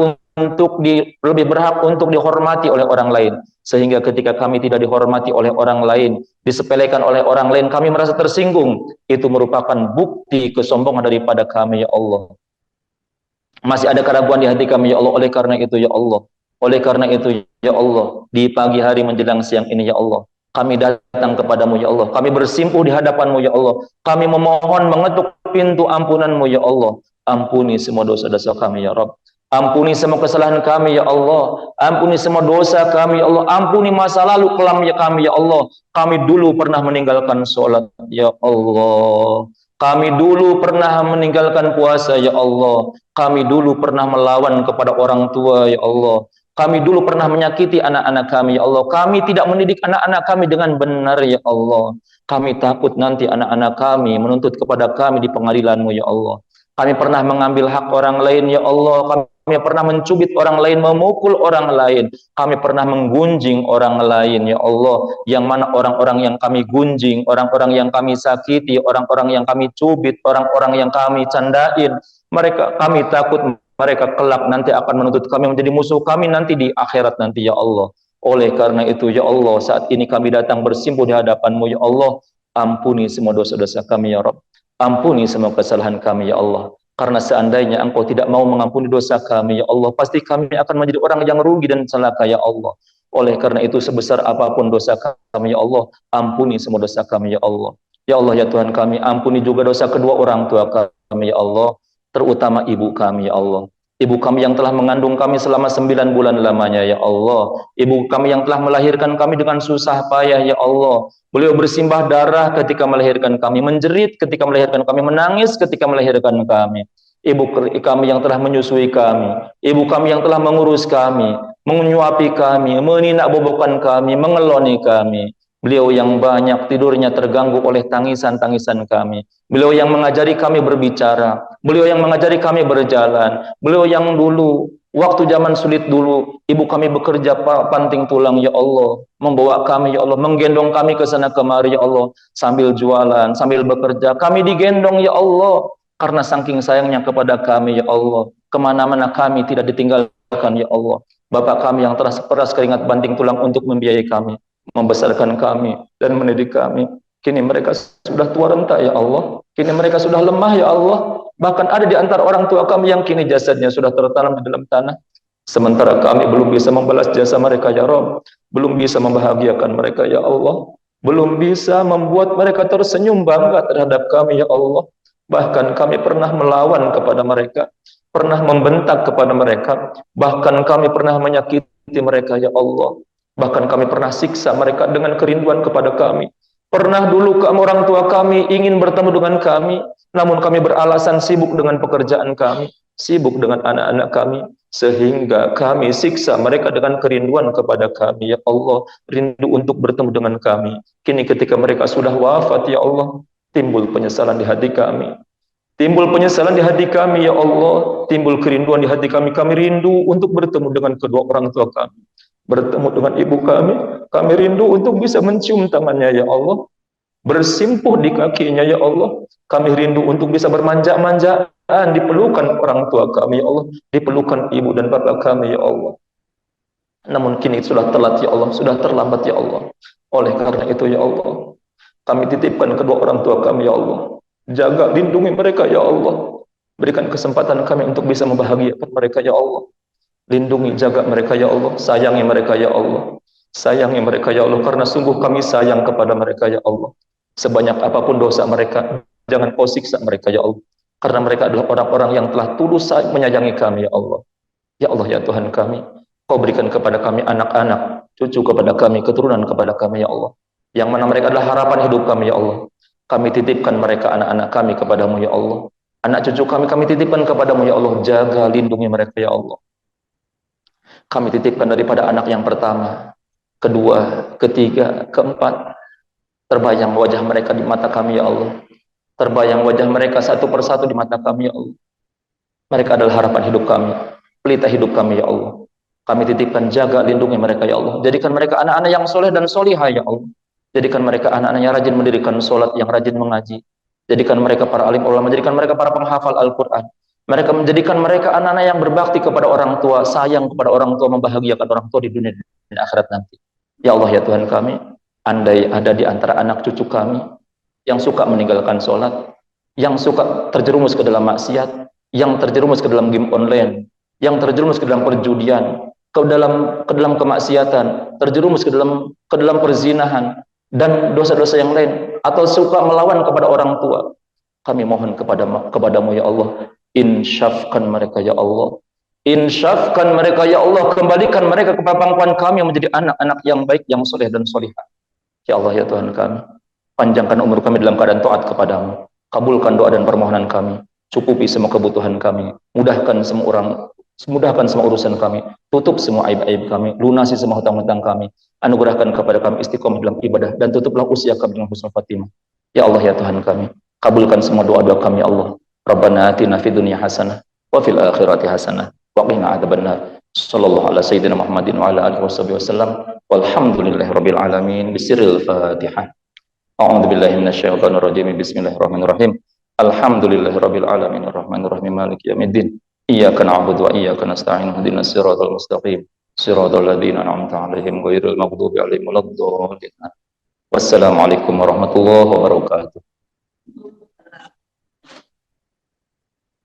A: untuk dihormati oleh orang lain. Sehingga ketika kami tidak dihormati oleh orang lain, disepelekan oleh orang lain, kami merasa tersinggung. Itu merupakan bukti kesombongan daripada kami ya Allah. Masih ada keraguan di hati kami ya Allah. Oleh karena itu ya Allah, di pagi hari menjelang siang ini ya Allah, kami datang kepadamu ya Allah, kami bersimpuh di hadapanmu ya Allah, kami memohon mengetuk pintu ampunanmu ya Allah. Ampuni semua dosa-dosa kami ya Rabb. Ampuni semua kesalahan kami ya Allah. Ampuni semua dosa kami ya Allah. Ampuni masa lalu kelam ya kami ya Allah. Kami dulu pernah meninggalkan sholat ya Allah. Kami dulu pernah meninggalkan puasa ya Allah. Kami dulu pernah melawan kepada orang tua ya Allah. Kami dulu pernah menyakiti anak-anak kami ya Allah. Kami tidak mendidik anak-anak kami dengan benar ya Allah. Kami takut nanti anak-anak kami menuntut kepada kami di pengadilan-Mu ya Allah. Kami pernah mengambil hak orang lain ya Allah. Kami pernah mencubit orang lain, memukul orang lain. Kami pernah menggunjing orang lain ya Allah. Yang mana orang-orang yang kami gunjing, orang-orang yang kami sakiti, orang-orang yang kami cubit, orang-orang yang kami candain, mereka, kami takut mereka kelak nanti akan menuntut kami menjadi musuh kami nanti di akhirat nanti ya Allah. Oleh karena itu ya Allah, saat ini kami datang bersimpuh di hadapan-Mu ya Allah. Ampuni semua dosa-dosa kami ya Rabb. Ampuni semua kesalahan kami ya Allah. Karena seandainya Engkau tidak mau mengampuni dosa kami ya Allah, pasti kami akan menjadi orang yang rugi dan celaka ya Allah. Oleh karena itu, sebesar apapun dosa kami ya Allah, ampuni semua dosa kami ya Allah. Ya Allah ya Tuhan kami, ampuni juga dosa kedua orang tua kami ya Allah, terutama ibu kami ya Allah. Ibu kami yang telah mengandung kami selama 9 bulan lamanya ya Allah. Ibu kami yang telah melahirkan kami dengan susah payah ya Allah. Beliau bersimbah darah ketika melahirkan kami, menjerit ketika melahirkan kami, menangis ketika melahirkan kami. Ibu kami yang telah menyusui kami, ibu kami yang telah mengurus kami, menyuapi kami, meninak bobokan kami, mengeloni kami. Beliau yang banyak tidurnya terganggu oleh tangisan-tangisan kami. Beliau yang mengajari kami berbicara. Beliau yang mengajari kami berjalan. Beliau yang dulu, waktu zaman sulit dulu, ibu kami bekerja panting tulang ya Allah. Membawa kami ya Allah, menggendong kami ke sana kemari ya Allah. Sambil jualan, sambil bekerja, kami digendong ya Allah. Karena saking sayangnya kepada kami ya Allah. Kemana-mana kami tidak ditinggalkan ya Allah. Bapak kami yang telah seperas keringat banting tulang untuk membiayai kami, membesarkan kami dan mendidik kami. Kini mereka sudah tua renta ya Allah. Kini mereka sudah lemah ya Allah. Bahkan ada di antara orang tua kami yang kini jasadnya sudah tertanam di dalam tanah. Sementara kami belum bisa membalas jasa mereka ya Rabb. Belum bisa membahagiakan mereka ya Allah. Belum bisa membuat mereka tersenyum bangga terhadap kami ya Allah. Bahkan kami pernah melawan kepada mereka, pernah membentak kepada mereka, bahkan kami pernah menyakiti mereka ya Allah. Bahkan kami pernah siksa mereka dengan kerinduan kepada kami. Pernah dulu orang tua kami ingin bertemu dengan kami, namun kami beralasan sibuk dengan pekerjaan kami, sibuk dengan anak-anak kami, sehingga kami siksa mereka dengan kerinduan kepada kami ya Allah, rindu untuk bertemu dengan kami. Kini ketika mereka sudah wafat ya Allah, timbul penyesalan di hati kami. Timbul penyesalan di hati kami ya Allah, timbul kerinduan di hati kami. Kami rindu untuk bertemu dengan kedua orang tua kami, bertemu dengan ibu kami. Kami rindu untuk bisa mencium tangannya ya Allah, bersimpuh di kakinya ya Allah. Kami rindu untuk bisa bermanja-manjaan di pelukan orang tua kami ya Allah, di pelukan ibu dan bapak kami ya Allah. Namun kini sudah telat ya Allah, sudah terlambat ya Allah. Oleh karena itu ya Allah, kami titipkan kedua orang tua kami ya Allah. Jaga, lindungi mereka ya Allah. Berikan kesempatan kami untuk bisa membahagiakan mereka ya Allah. Lindungi, jaga mereka ya Allah. Sayangi mereka ya Allah. Sayangi mereka ya Allah, karena sungguh kami sayang kepada mereka ya Allah. Sebanyak apapun dosa mereka, jangan Kau siksa mereka ya Allah. Karena mereka adalah orang-orang yang telah tulus menyayangi kami ya Allah. Ya Allah ya Tuhan kami, Kau berikan kepada kami anak-anak, cucu kepada kami, keturunan kepada kami ya Allah. Yang mana mereka adalah harapan hidup kami ya Allah. Kami titipkan mereka, anak-anak kami, kepadamu ya Allah. Anak cucu kami titipkan kepadamu ya Allah. Jaga, lindungi mereka ya Allah. Kami titipkan daripada anak yang pertama, kedua, ketiga, keempat. Terbayang wajah mereka di mata kami ya Allah. Terbayang wajah mereka satu persatu di mata kami ya Allah. Mereka adalah harapan hidup kami, pelita hidup kami ya Allah. Kami titipkan, jaga, lindungi mereka ya Allah. Jadikan mereka anak-anak yang soleh dan solihah ya Allah. Jadikan mereka anak-anak yang rajin mendirikan sholat, yang rajin mengaji. Jadikan mereka para alim ulama, jadikan mereka para penghafal Al-Quran. Mereka menjadikan mereka anak-anak yang berbakti kepada orang tua, sayang kepada orang tua, membahagiakan orang tua di dunia dan akhirat nanti. Ya Allah ya Tuhan kami, andai ada di antara anak cucu kami yang suka meninggalkan sholat, yang suka terjerumus ke dalam maksiat, yang terjerumus ke dalam game online, yang terjerumus ke dalam perjudian, ke dalam kemaksiatan, terjerumus ke dalam perzinahan, dan dosa-dosa yang lain, atau suka melawan kepada orang tua, kami mohon kepadamu ya Allah, insyafkan mereka ya Allah, Insyafkan mereka ya Allah, kembalikan mereka ke pangkuan kami yang menjadi anak-anak yang baik, yang soleh dan solihah. Ya Allah ya Tuhan kami, panjangkan umur kami dalam keadaan taat kepadamu. Kabulkan doa dan permohonan kami. Cukupi semua kebutuhan kami. Mudahkan semua urusan kami. Tutup semua aib-aib kami. Lunasi semua hutang-hutang kami. Anugerahkan kepada kami istiqomah dalam ibadah. Dan tutuplah usia kami dengan husnul khatimah. Ya Allah ya Tuhan kami, kabulkan semua doa-doa kami ya Allah. Rabbana atina fid dunya hasanah wa fil akhirati hasanah wa qina adzabannar. Sallallahu ala sayyidina Muhammadin wa ala alihi wasallam. Walhamdulillahirabbil alamin. Bisirril Fatihah. A'udzu billahi minasyaitonir rajim. Bismillahirrahmanirrahim. Alhamdulillahirabbil alamin arrahmanir rahim maliki yaumiddin. Iyyaka na'budu wa iyyaka nasta'in. Ihdinas siratal mustaqim. Siratal ladzina an'amta 'alaihim ghairil maghdubi 'alaihim waladdallin. Wassalamualaikum warahmatullahi wabarakatuh.